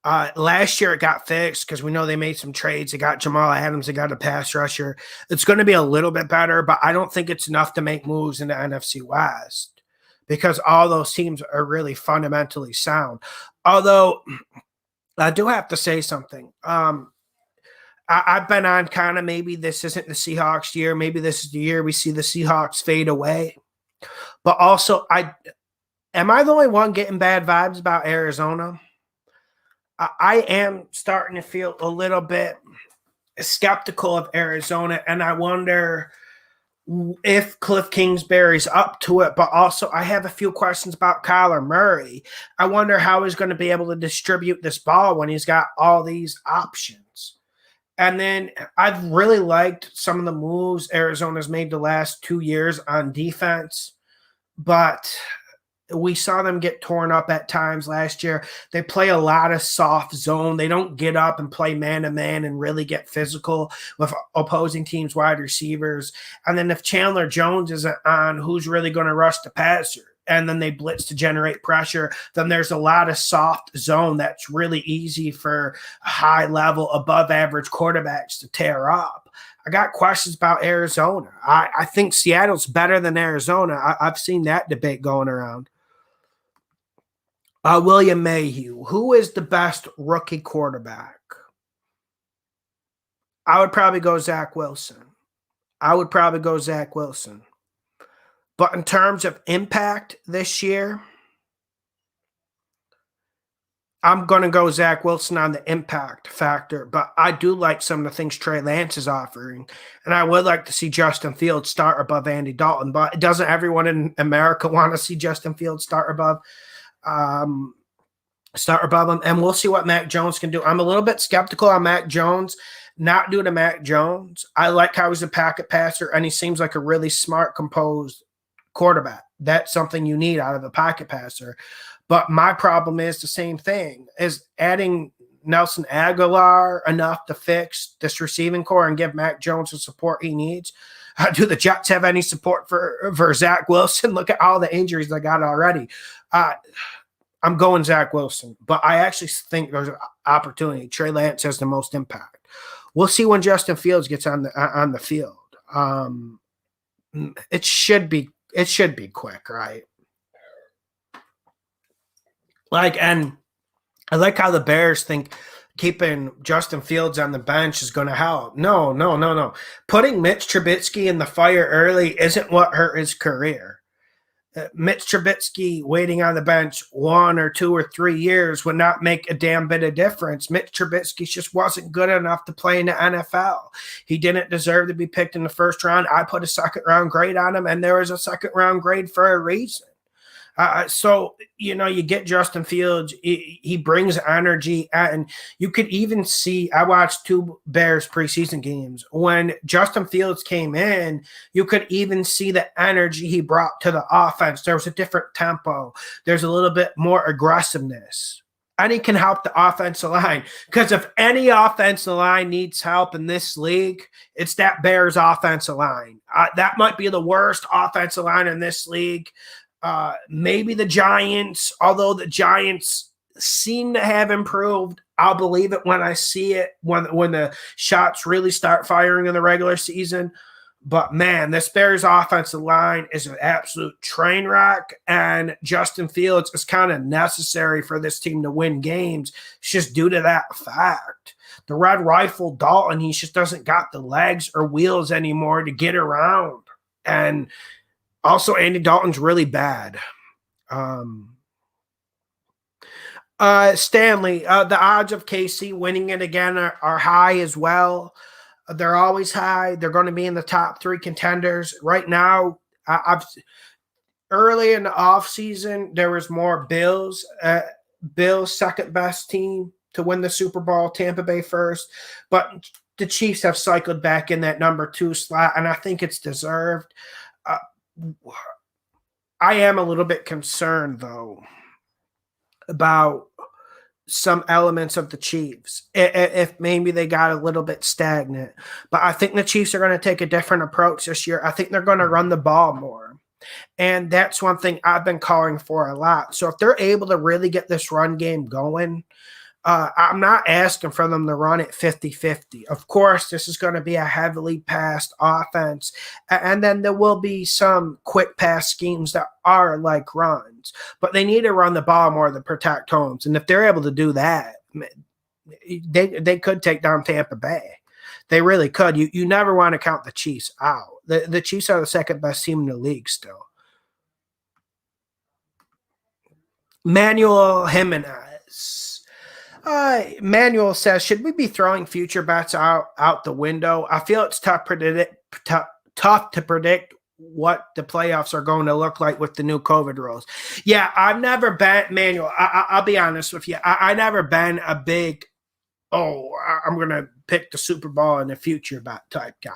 Last year it got fixed because we know they made some trades. They got Jamal Adams. They got a pass rusher. It's going to be a little bit better, but I don't think it's enough to make moves in the NFC West because all those teams are really fundamentally sound. Although I do have to say something. I've been on kind of maybe this isn't the Seahawks year. Maybe this is the year we see the Seahawks fade away. But also, am I the only one getting bad vibes about Arizona? I am starting to feel a little bit skeptical of Arizona, and I wonder if Cliff Kingsbury's up to it, but also I have a few questions about Kyler Murray. I wonder how he's going to be able to distribute this ball when he's got all these options. And then I've really liked some of the moves Arizona's made the last 2 years on defense, but we saw them get torn up at times last year. They play a lot of soft zone. They don't get up and play man-to-man and really get physical with opposing teams' wide receivers. And then if Chandler Jones isn't on, who's really going to rush the passer? And then they blitz to generate pressure, then there's a lot of soft zone that's really easy for high-level, above-average quarterbacks to tear up. I got questions about Arizona. I think Seattle's better than Arizona. I've seen that debate going around. William Mayhew, who is the best rookie quarterback? I would probably go Zach Wilson. But in terms of impact this year, I'm going to go Zach Wilson on the impact factor, but I do like some of the things Trey Lance is offering, and I would like to see Justin Fields start above Andy Dalton, but doesn't everyone in America want to see Justin Fields start above him? And we'll see what Mac Jones can do. I'm a little bit skeptical on Mac Jones, not due to Mac Jones. I like how he's a packet passer, and he seems like a really smart, composed quarterback. That's something you need out of a pocket passer. But my problem is the same thing. Is adding Nelson Aguilar enough to fix this receiving core and give Mac Jones the support he needs? Do the Jets have any support for Zach Wilson? Look at all the injuries they got already. I'm going Zach Wilson, but I actually think there's an opportunity. Trey Lance has the most impact. We'll see when Justin Fields gets on the field. It should be quick, right? And I like how the Bears think keeping Justin Fields on the bench is going to help. No. Putting Mitch Trubisky in the fire early isn't what hurt his career. Mitch Trubisky waiting on the bench 1 or 2 or 3 years would not make a damn bit of difference. Mitch Trubisky just wasn't good enough to play in the NFL. He didn't deserve to be picked in the first round. I put a second-round grade on him, and there was a second-round grade for a reason. So, you get Justin Fields. He brings energy, and you could even see, I watched 2 Bears preseason games. When Justin Fields came in, you could even see the energy he brought to the offense. There was a different tempo. There's a little bit more aggressiveness. And he can help the offensive line, because if any offensive line needs help in this league, it's that Bears offensive line. That might be the worst offensive line in this league. Maybe the Giants, although the Giants seem to have improved. I'll believe it when I see it, when the shots really start firing in the regular season. But, man, this Bears offensive line is an absolute train wreck, and Justin Fields is kind of necessary for this team to win games. It's just due to that fact. The Red Rifle Dalton, he just doesn't got the legs or wheels anymore to get around. And also, Andy Dalton's really bad. Stanley, the odds of KC winning it again are high as well. They're always high. They're going to be in the top 3 contenders. Right now, early in the offseason, there was more Bills. Bills, second best team to win the Super Bowl, Tampa Bay first. But the Chiefs have cycled back in that number 2 slot, and I think it's deserved. I am a little bit concerned, though, about some elements of the Chiefs, if maybe they got a little bit stagnant. But I think the Chiefs are going to take a different approach this year. I think they're going to run the ball more. And that's one thing I've been calling for a lot. So if they're able to really get this run game going, I'm not asking for them to run it 50-50. Of course, this is going to be a heavily passed offense. And then there will be some quick pass schemes that are like runs. But they need to run the ball more to protect homes. And if they're able to do that, they could take down Tampa Bay. They really could. You never want to count the Chiefs out. The Chiefs are the second best team in the league still. Manuel Jimenez. Manuel says, should we be throwing future bets out the window? I feel it's tough to predict what the playoffs are going to look like with the new COVID rules. Yeah, I've never been, Manuel, I'll be honest with you. I never been a big, I'm going to pick the Super Bowl in the future bet type guy.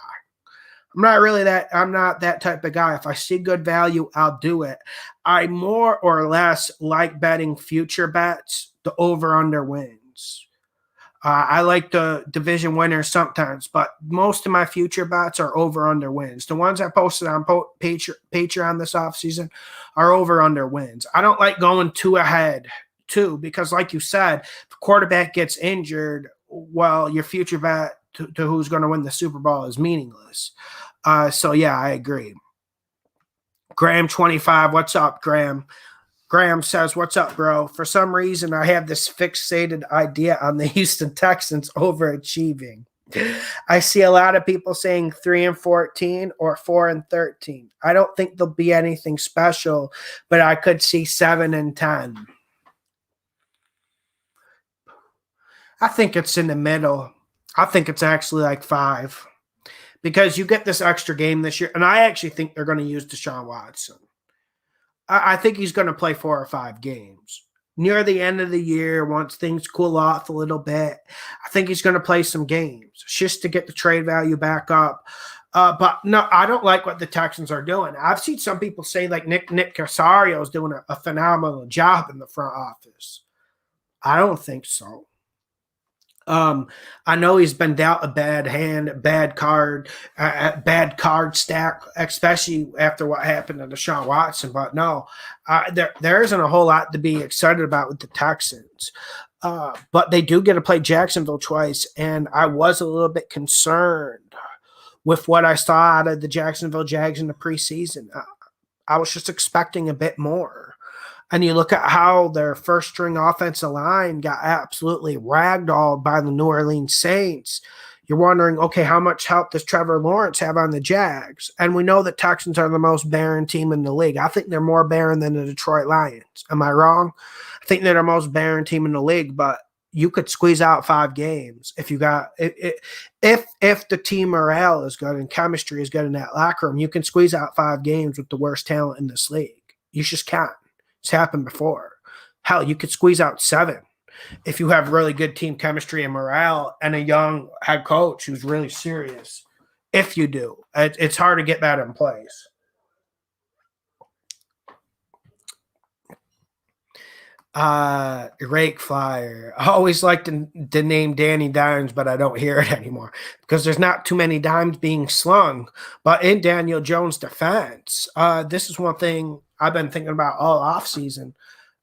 I'm not that type of guy. If I see good value, I'll do it. I more or less like betting future bets, the over-under wins. I like the division winners sometimes, but most of my future bets are over-under wins. The ones I posted on Patreon this offseason are over-under wins. I don't like going too ahead, too, because like you said, if the quarterback gets injured, well, your future bet to who's going to win the Super Bowl is meaningless. So, yeah, I agree. Graham25, what's up, Graham? Graham says, what's up, bro? For some reason, I have this fixated idea on the Houston Texans overachieving. I see a lot of people saying 3-14 or 4-13. I don't think there'll be anything special, but I could see 7-10. I think it's in the middle. I think it's actually like 5. Because you get this extra game this year, and I actually think they're going to use Deshaun Watson. I think he's going to play 4 or 5 games. Near the end of the year, once things cool off a little bit, I think he's going to play some games just to get the trade value back up. But no, I don't like what the Texans are doing. I've seen some people say like Nick Casario is doing a phenomenal job in the front office. I don't think so. I know he's been dealt a bad hand, bad card stack, especially after what happened to Deshaun Watson. But no, there isn't a whole lot to be excited about with the Texans. But they do get to play Jacksonville twice, and I was a little bit concerned with what I saw out of the Jacksonville Jags in the preseason. I was just expecting a bit more. And you look at how their first string offensive line got absolutely ragdolled by the New Orleans Saints. You're wondering, okay, how much help does Trevor Lawrence have on the Jags? And we know that Texans are the most barren team in the league. I think they're more barren than the Detroit Lions. Am I wrong? I think they're the most barren team in the league, but you could squeeze out 5 games if you got if the team morale is good and chemistry is good in that locker room. You can squeeze out 5 games with the worst talent in this league. You just can't. It's happened before. Hell, you could squeeze out 7 if you have really good team chemistry and morale and a young head coach who's really serious. If you do, it's hard to get that in place. Rake Flyer. I always like the name Danny Dimes, but I don't hear it anymore because there's not too many dimes being slung. But in Daniel Jones' defense, this is one thing I've been thinking about all offseason.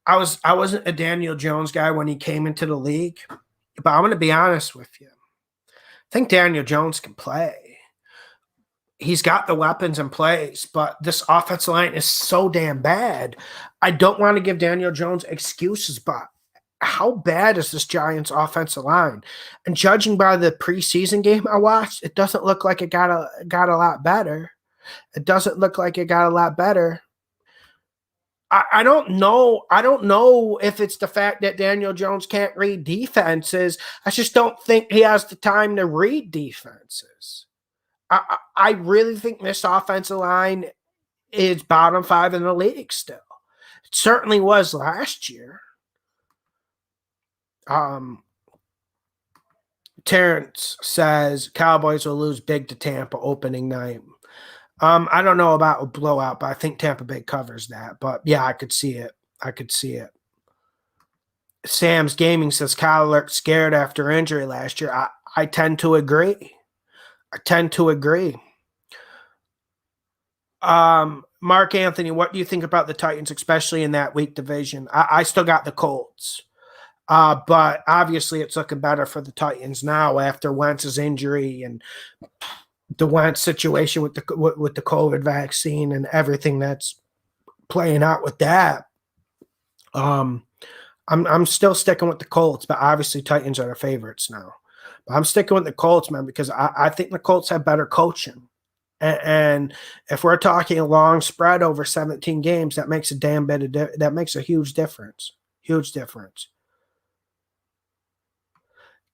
I wasn't a Daniel Jones guy when he came into the league, but I'm going to be honest with you. I think Daniel Jones can play. He's got the weapons in place, but this offensive line is so damn bad. I don't want to give Daniel Jones excuses, but how bad is this Giants offensive line? And judging by the preseason game I watched, it doesn't look like it got a lot better. It doesn't look like it got a lot better. I don't know. I don't know if it's the fact that Daniel Jones can't read defenses. I just don't think he has the time to read defenses. I really think this offensive line is bottom 5 in the league still. It certainly was last year. Terrence says Cowboys will lose big to Tampa opening night. I don't know about a blowout, but I think Tampa Bay covers that. But yeah, I could see it. Sam's Gaming says Kyle looked scared after injury last year. I tend to agree. Mark Anthony, what do you think about the Titans, especially in that weak division? I still got the Colts. But obviously it's looking better for the Titans now after Wentz's injury and the Wentz situation with the COVID vaccine and everything that's playing out with that. I'm still sticking with the Colts, but obviously Titans are the favorites now. But I'm sticking with the Colts, man, because I think the Colts have better coaching. And if we're talking a long spread over 17 games, that makes a damn bit of that makes a huge difference. Huge difference.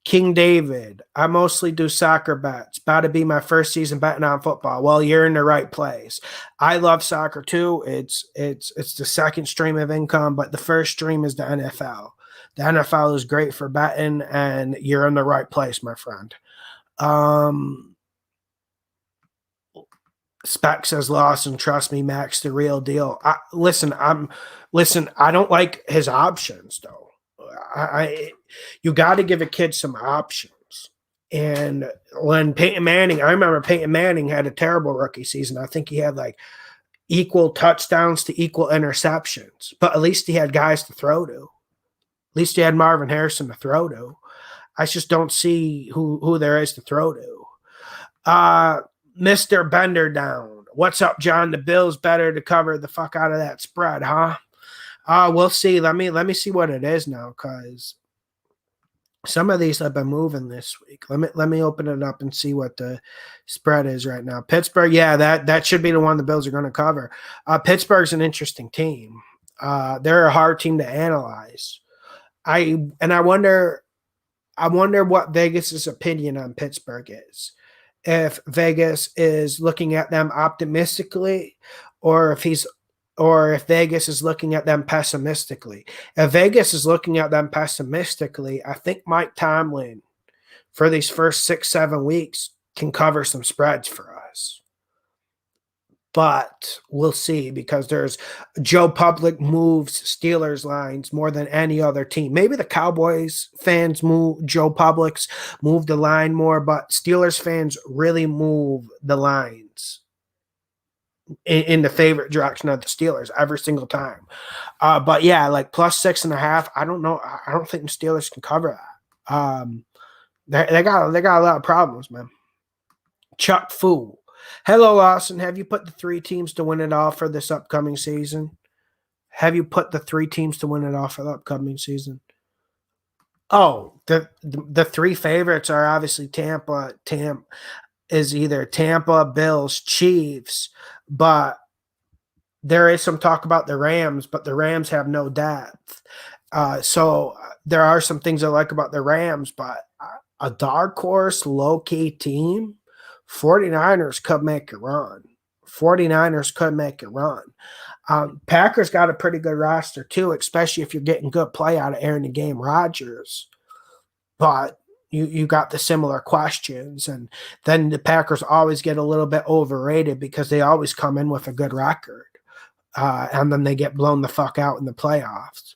King David, I mostly do soccer bets. About to be my first season betting on football. Well, you're in the right place. I love soccer too. It's the second stream of income, but the first stream is the NFL. The NFL is great for betting, and you're in the right place, my friend. Spec says Lawson, trust me, Max, the real deal. Listen, I don't like his options though. You got to give a kid some options. And when Peyton Manning, I remember Peyton Manning had a terrible rookie season. I think he had like equal touchdowns to equal interceptions, but at least he had guys to throw to. At least he had Marvin Harrison to throw to. I just don't see who there is to throw to. Mr. Bender down. What's up, John? The Bills better to cover the fuck out of that spread, huh? We'll see. Let me see what it is now, because some of these have been moving this week. Let me open it up and see what the spread is right now. Pittsburgh, yeah, that should be the one the Bills are going to cover. Pittsburgh's an interesting team. They're a hard team to analyze. I wonder what Vegas's opinion on Pittsburgh is. If Vegas is looking at them optimistically, or if Vegas is looking at them pessimistically. If Vegas is looking at them pessimistically, I think Mike Tomlin, for these first 6-7 weeks, can cover some spreads for us. But we'll see, because there's Joe Public moves Steelers lines more than any other team. Maybe the Cowboys fans move Joe Public's move the line more, but Steelers fans really move the lines in the favorite direction of the Steelers every single time. But yeah, like +6.5. I don't know. I don't think the Steelers can cover that. They got a lot of problems, man. Chuck Fu. Hello, Lawson. Have you put the 3 teams to win it all for this upcoming season? Have you put the 3 teams to win it all for the upcoming season? Oh, the 3 favorites are obviously Tampa. Tampa is either Tampa, Bills, Chiefs, but there is some talk about the Rams, but the Rams have no depth. So there are some things I like about the Rams, but a dark horse, low-key team, 49ers could make a run. 49ers could make a run. Packers got a pretty good roster too, especially if you're getting good play out of Aaron the Game Rodgers. But you got the similar questions, and then the Packers always get a little bit overrated because they always come in with a good record, and then they get blown the fuck out in the playoffs.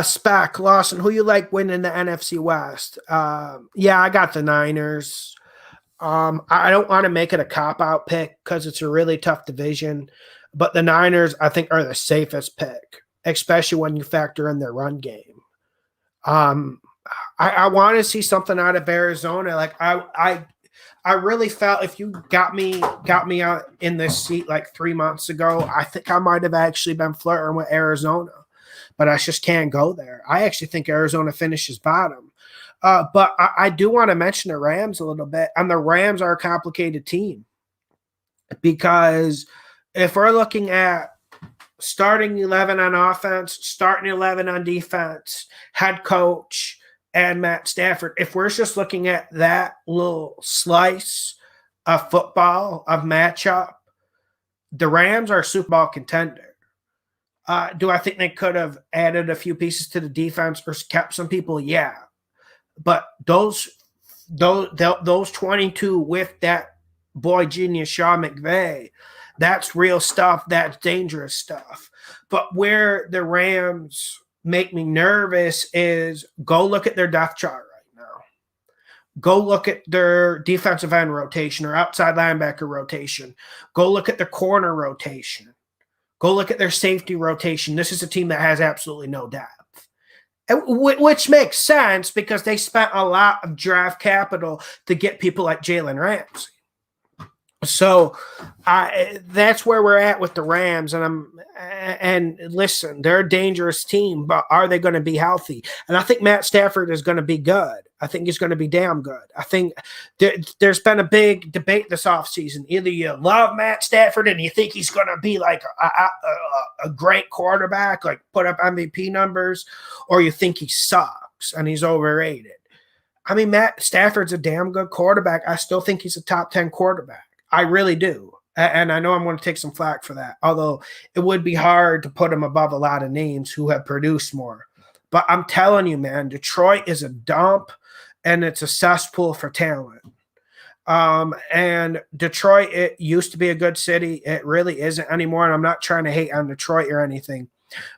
Spec Lawson, who you like winning the NFC West? Yeah, I got the Niners. I don't want to make it a cop-out pick because it's a really tough division, but the Niners, I think, are the safest pick, especially when you factor in their run game. I want to see something out of Arizona. Like I really felt if you got me out in this seat like 3 months ago, I think I might have actually been flirting with Arizona, but I just can't go there. I actually think Arizona finishes bottom. But I do want to mention the Rams a little bit, and the Rams are a complicated team because if we're looking at starting 11 on offense, starting 11 on defense, head coach, and Matt Stafford, if we're just looking at that little slice of football, of matchup, the Rams are a Super Bowl contender. Do I think they could have added a few pieces to the defense or kept some people? Yeah. But those 22 with that boy genius Sean McVay, that's real stuff. That's dangerous stuff. But where the Rams make me nervous is go look at their depth chart right now. Go look at their defensive end rotation or outside linebacker rotation. Go look at their corner rotation. Go look at their safety rotation. This is a team that has absolutely no depth. Which makes sense because they spent a lot of draft capital to get people like Jalen Ramsey. So that's where we're at with the Rams. And listen, they're a dangerous team, but are they going to be healthy? And I think Matt Stafford is going to be good. I think he's going to be damn good. I think there's been a big debate this offseason. Either you love Matt Stafford and you think he's going to be like a great quarterback, like put up MVP numbers, or you think he sucks and he's overrated. I mean, Matt Stafford's a damn good quarterback. I still think he's a top 10 quarterback. I really do. And I know I'm going to take some flack for that, although it would be hard to put him above a lot of names who have produced more. But I'm telling you, man, Detroit is a dump, and it's a cesspool for talent. And Detroit, it used to be a good city. It really isn't anymore, and I'm not trying to hate on Detroit or anything.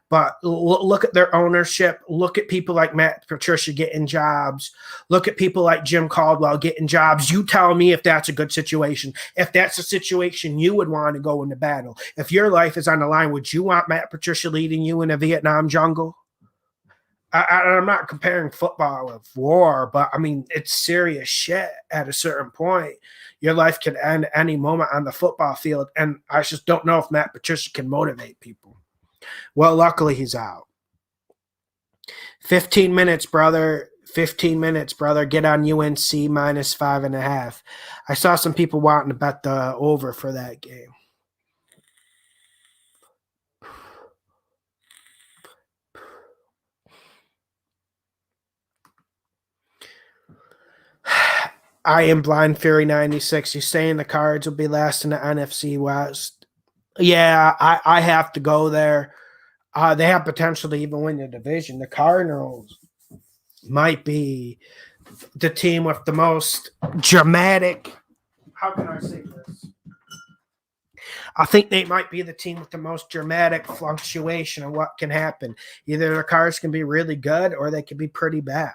But look at their ownership. Look at people like Matt Patricia getting jobs. Look at people like Jim Caldwell getting jobs. You tell me if that's a good situation. If that's a situation you would want to go into battle. If your life is on the line, would you want Matt Patricia leading you in a Vietnam jungle? I'm not comparing football with war, but I mean, it's serious shit at a certain point. Your life can end any moment on the football field. And I just don't know if Matt Patricia can motivate people. Well, luckily he's out. 15 minutes, brother. 15 minutes, brother. Get on UNC -5.5. I saw some people wanting to bet the over for that game. I am Blind Fury 96. You're saying the Cards will be last in the NFC West? Yeah, I have to go there. They have potential to even win the division. The Cardinals might be the team with the most dramatic how can I say this? I think they might be the team with the most dramatic fluctuation of what can happen. Either their cars can be really good or they can be pretty bad.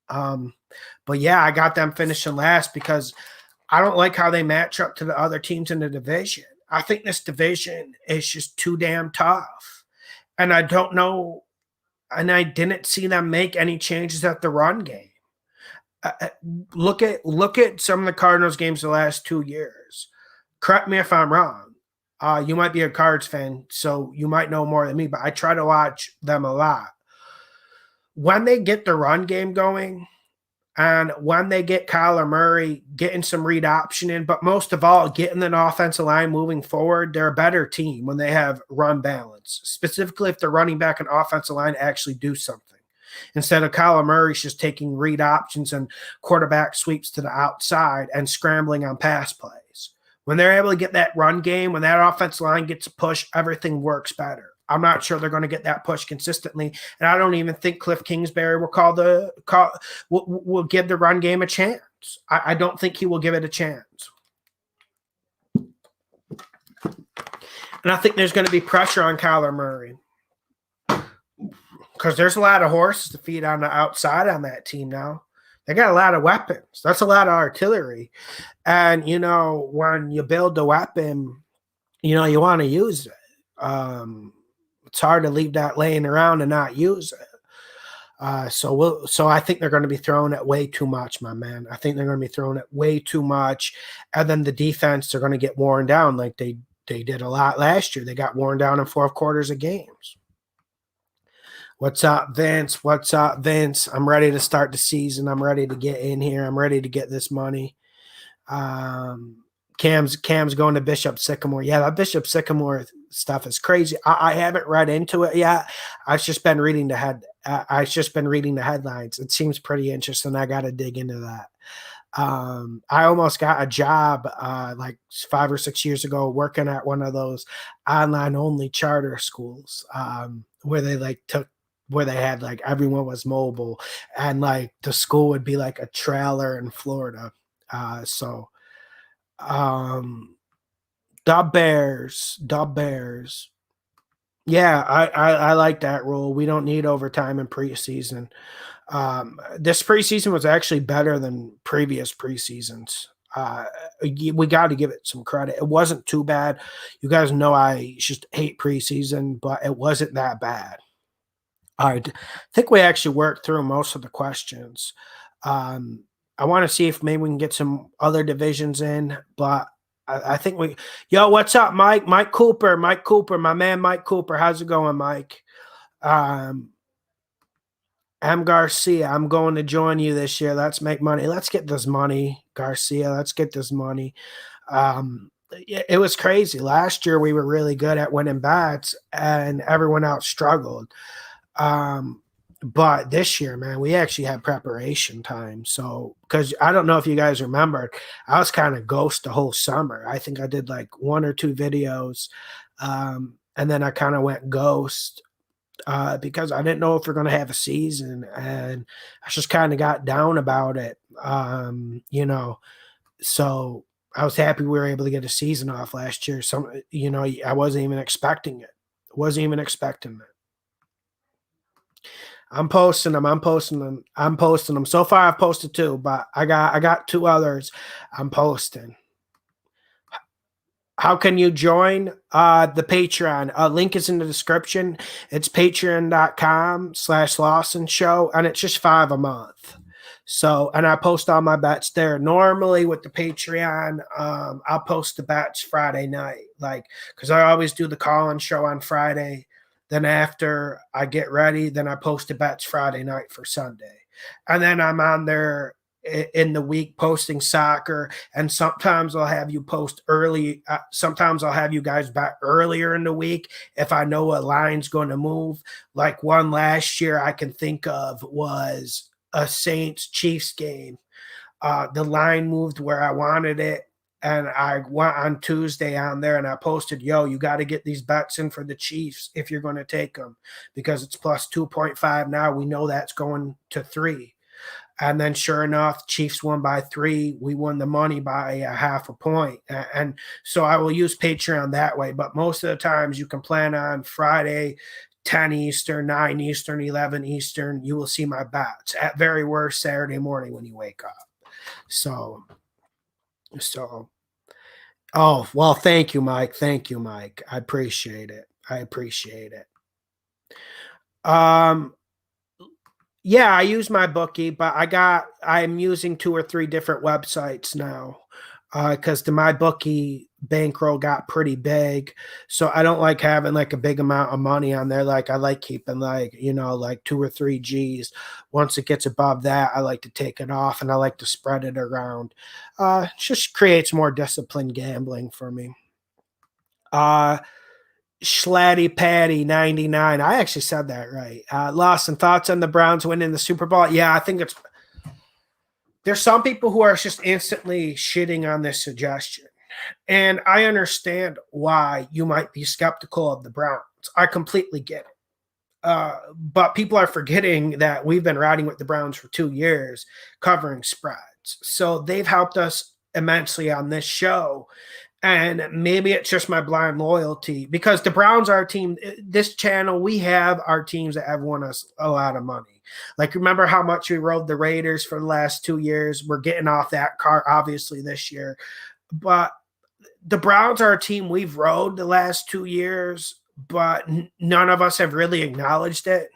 But yeah, I got them finishing last because I don't like how they match up to the other teams in the division. I think this division is just too damn tough. And I don't know, and I didn't see them make any changes at the run game. Look at some of the Cardinals games the last 2 years. Correct me if I'm wrong. You might be a Cards fan, so you might know more than me, but I try to watch them a lot. When they get the run game going, and when they get Kyler Murray getting some read option in, but most of all, getting an offensive line moving forward, they're a better team when they have run balance, specifically if the running back and offensive line actually do something. Instead of Kyler Murray just taking read options and quarterback sweeps to the outside and scrambling on pass plays. When they're able to get that run game, when that offensive line gets a push, everything works better. I'm not sure they're going to get that push consistently, and I don't even think Cliff Kingsbury will give the run game a chance. I don't think he will give it a chance, and I think there's going to be pressure on Kyler Murray because there's a lot of horses to feed on the outside on that team now. They got a lot of weapons. That's a lot of artillery, and when you build the weapon, you want to use it. It's hard to leave that laying around and not use it. So I think they're going to be throwing it way too much, my man. I think they're going to be throwing it way too much. And then the defense, they're going to get worn down like they did a lot last year. They got worn down in fourth quarters of games. What's up, Vince? What's up, Vince? I'm ready to start the season. I'm ready to get in here. I'm ready to get this money. Cam's going to Bishop Sycamore. Yeah, that Bishop Sycamore stuff is crazy. I haven't read into it yet. I've just been reading the headlines. It seems pretty interesting. I got to dig into that. I almost got a job like 5 or 6 years ago working at one of those online only charter schools where they had like everyone was mobile and like the school would be like a trailer in Florida. The Bears. Yeah, I like that rule. We don't need overtime in preseason. This preseason was actually better than previous preseasons. We got to give it some credit. It wasn't too bad. You guys know I just hate preseason, but it wasn't that bad. All right, I think we actually worked through most of the questions. I want to see if maybe we can get some other divisions in, but I think what's up, Mike? Mike Cooper, my man, Mike Cooper. How's it going, Mike? M. Garcia, I'm going to join you this year. Let's make money. Let's get this money, Garcia. Let's get this money. It was crazy. Last year, we were really good at winning bets, and everyone else struggled. But this year, man, we actually had preparation time. So, because I don't know if you guys remember, I was kind of ghost the whole summer. I think I did like 1 or 2 videos. And then I kind of went ghost because I didn't know if we're going to have a season. And I just kind of got down about it, So I was happy we were able to get a season off last year. I wasn't even expecting it. I'm posting them. So far, I've posted 2, but I got 2 others I'm posting. How can you join the Patreon? Link is in the description. It's patreon.com/Lawson Show, and it's just $5 a month. So, and I post all my bets there. Normally with the Patreon, I'll post the bets Friday night, because I always do the call-in show on Friday. Then after I get ready, then I post the bets Friday night for Sunday. And then I'm on there in the week posting soccer. And sometimes I'll have you post early. Sometimes I'll have you guys back earlier in the week if I know a line's going to move. Like one last year I can think of was a Saints-Chiefs game. The line moved where I wanted it. And I went on Tuesday on there and I posted, you got to get these bets in for the Chiefs if you're going to take them because it's plus 2.5 now. We know that's going to 3. And then sure enough, Chiefs won by 3. We won the money by a half a point. And so I will use Patreon that way. But most of the times you can plan on Friday, 10 Eastern, 9 Eastern, 11 Eastern. You will see my bets at very worst Saturday morning when you wake up. So, oh, well, thank you, Mike. Thank you, Mike. I appreciate it. Yeah, I use my bookie, but I'm using 2 or 3 different websites now because my bookie bankroll got pretty big. So I don't like having like a big amount of money on there. Like I like keeping like 2 or 3 G's. Once it gets above that, I like to take it off and I like to spread it around. It just creates more disciplined gambling for me. Schlatty Patty 99. I actually said that right. Lawson, thoughts on the Browns winning the Super Bowl? Yeah, I think there's some people who are just instantly shitting on this suggestion. And I understand why you might be skeptical of the Browns. I completely get it. But people are forgetting that we've been riding with the Browns for 2 years covering spreads. So they've helped us immensely on this show. And maybe it's just my blind loyalty because the Browns are a team. This channel, we have our teams that have won us a lot of money. Like, remember how much we rode the Raiders for the last 2 years? We're getting off that car, obviously, this year. But the Browns are a team we've rode the last 2 years, but none of us have really acknowledged it.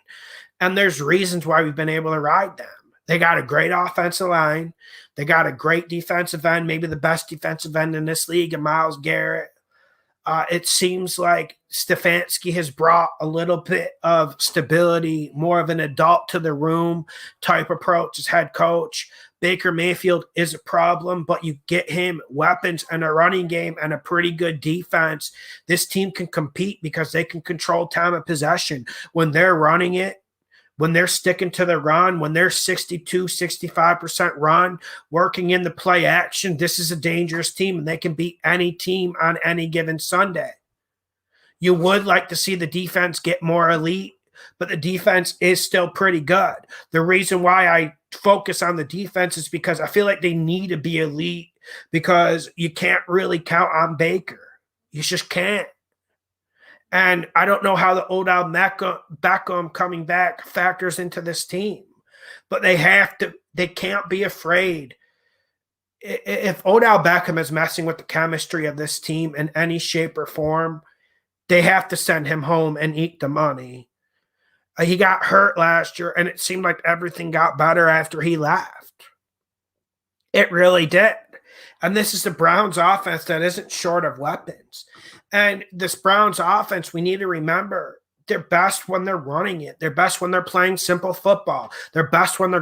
And there's reasons why we've been able to ride them. They got a great offensive line. They got a great defensive end, maybe the best defensive end in this league, and Myles Garrett. It seems like Stefanski has brought a little bit of stability, more of an adult to the room type approach as head coach. Baker Mayfield is a problem, but you get him weapons and a running game and a pretty good defense. This team can compete because they can control time of possession. When they're running it, when they're sticking to the run, when they're 62, 65% run, working in the play action, this is a dangerous team, and they can beat any team on any given Sunday. You would like to see the defense get more elite, but the defense is still pretty good. The reason why I focus on the defense is because I feel like they need to be elite because you can't really count on Baker. You just can't. And I don't know how the Odell Beckham coming back factors into this team, but they can't be afraid. If Odell Beckham is messing with the chemistry of this team in any shape or form, they have to send him home and eat the money. He got hurt last year, and it seemed like everything got better after he left. It really did. And this is the Browns offense that isn't short of weapons. And this Browns offense, we need to remember, they're best when they're running it. They're best when they're playing simple football. They're best when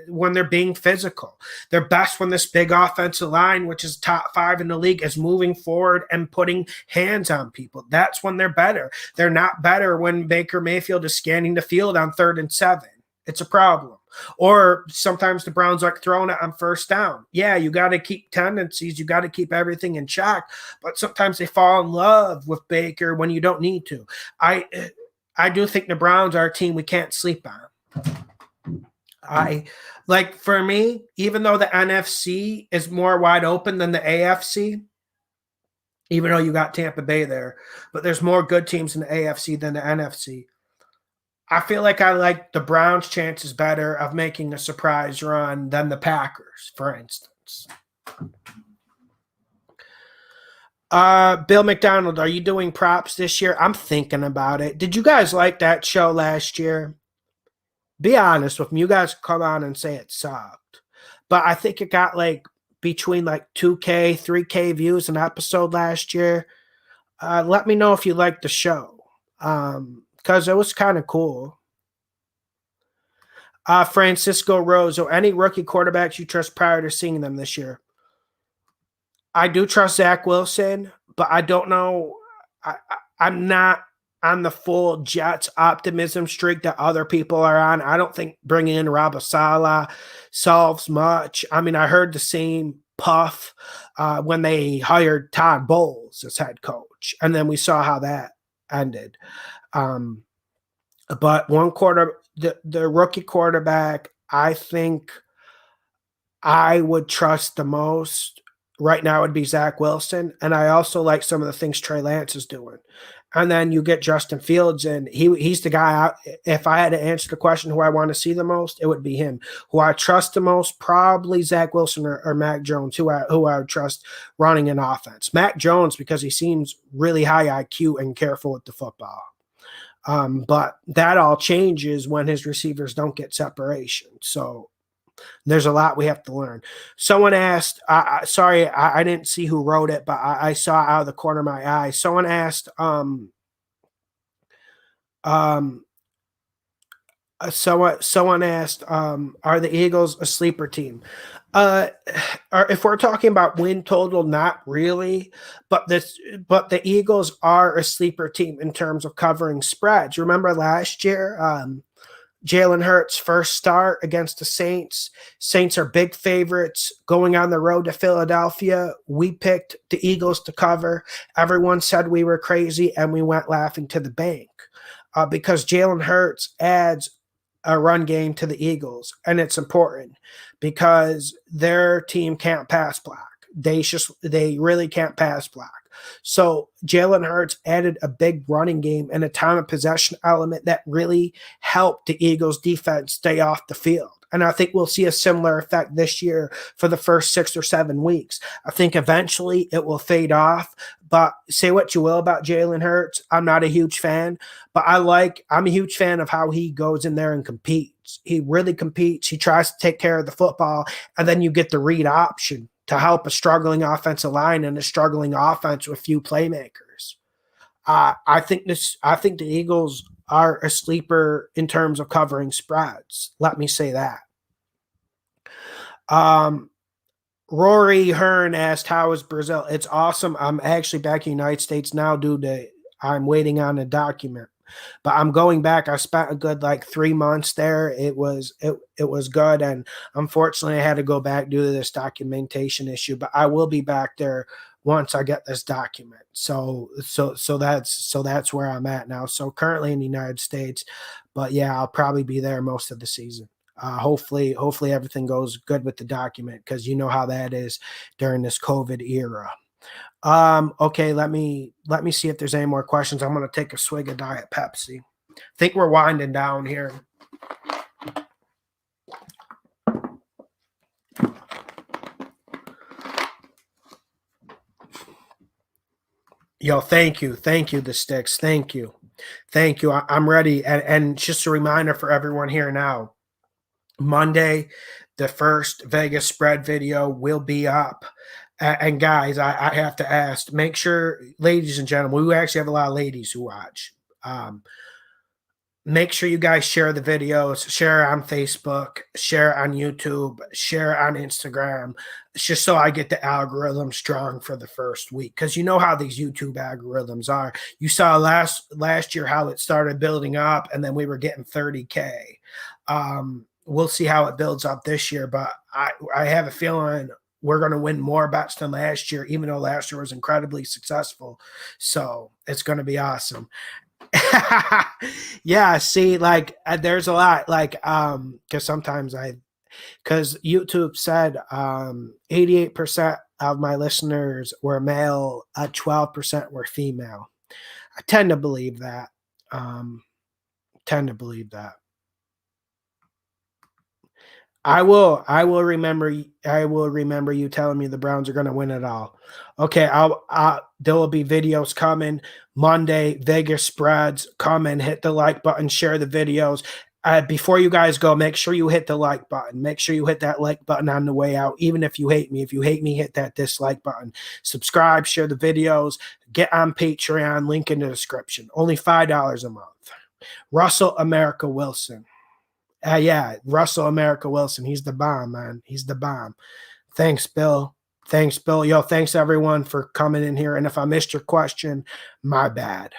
when they're being physical. They're best when this big offensive line, which is top 5 in the league, is moving forward and putting hands on people. That's when they're better. They're not better when Baker Mayfield is scanning the field on 3rd and 7. It's a problem. Or sometimes the Browns like throwing it on 1st down. Yeah, you got to keep tendencies. You got to keep everything in check. But sometimes they fall in love with Baker when you don't need to. I do think the Browns are a team we can't sleep on. For me, even though the NFC is more wide open than the AFC, even though you got Tampa Bay there, but there's more good teams in the AFC than the NFC. I feel like I like the Browns' chances better of making a surprise run than the Packers, for instance. Bill McDonald, are you doing props this year? I'm thinking about it. Did you guys like that show last year? Be honest with me. You guys come on and say it sucked. But I think it got between 2K, 3K views an episode last year. Let me know if you liked the show. Because it was kind of cool. Francisco Rose, or any rookie quarterbacks you trust prior to seeing them this year? I do trust Zach Wilson, but I don't know. I'm not on the full Jets optimism streak that other people are on. I don't think bringing in Rob Saleh solves much. I mean, I heard the same puff when they hired Todd Bowles as head coach, and then we saw how that ended. But the rookie quarterback, I think I would trust the most right now would be Zach Wilson, and I also like some of the things Trey Lance is doing. And then you get Justin Fields, and he's the guy. If I had to answer the question who I want to see the most, it would be him. Who I trust the most, probably Zach Wilson or Mac Jones, who I would trust running an offense. Mac Jones, because he seems really high IQ and careful with the football. But that all changes when his receivers don't get separation. So there's a lot we have to learn. Someone asked, sorry, I didn't see who wrote it, but I saw out of the corner of my eye. Someone asked, someone asked, are the Eagles a sleeper team? If we're talking about win total, not really, but the Eagles are a sleeper team in terms of covering spreads. Remember last year, Jalen Hurts' first start against the Saints. Saints are big favorites going on the road to Philadelphia. We picked the Eagles to cover. Everyone said we were crazy, and we went laughing to the bank because Jalen Hurts adds a run game to the Eagles, and it's important because their team can't pass block. They really can't pass block. So Jalen Hurts added a big running game and a time of possession element that really helped the Eagles defense stay off the field. And I think we'll see a similar effect this year for the first 6 or 7 weeks. I think eventually it will fade off, but say what you will about Jalen Hurts. I'm not a huge fan, but I'm a huge fan of how he goes in there and competes. He really competes. He tries to take care of the football, and then you get the read option to help a struggling offensive line and a struggling offense with few playmakers. I think the Eagles are a sleeper in terms of covering spreads. Let me say that. Rory Hearn asked, how is Brazil? It's awesome. I'm actually back in the United States now I'm waiting on a document. But I'm going back. I spent a good 3 months there. It was good, and unfortunately, I had to go back due to this documentation issue. But I will be back there once I get this document. So that's where I'm at now. So currently in the United States, but yeah, I'll probably be there most of the season. Hopefully everything goes good with the document because you know how that is during this COVID era. Okay, let me see if there's any more questions. I'm going to take a swig of Diet Pepsi. I think we're winding down here. Yo, thank you, the Sticks. Thank you. I'm ready. And just a reminder for everyone here now, Monday, the first Vegas spread video will be up. And guys, I have to ask, make sure, ladies and gentlemen, we actually have a lot of ladies who watch. Make sure you guys share the videos, share on Facebook, share on YouTube, share on Instagram. It's just so I get the algorithm strong for the first week. Because you know how these YouTube algorithms are. You saw last year how it started building up, and then we were getting 30K. We'll see how it builds up this year, but I have a feeling we're going to win more bets than last year, even though last year was incredibly successful. So it's going to be awesome. Yeah, see, there's a lot, because sometimes because YouTube said 88% of my listeners were male, 12% were female. I tend to believe that. I will remember you telling me the Browns are going to win it all. Okay, there will be videos coming Monday, Vegas spreads. Comment, hit the like button, share the videos. Before you guys go, make sure you hit the like button. Make sure you hit that like button on the way out, even if you hate me. If you hate me, hit that dislike button. Subscribe, share the videos. Get on Patreon, link in the description. Only $5 a month. Russell America Wilson. Yeah, Russell America Wilson. He's the bomb, man. He's the bomb. Thanks, Bill. Yo, thanks everyone for coming in here. And if I missed your question, my bad.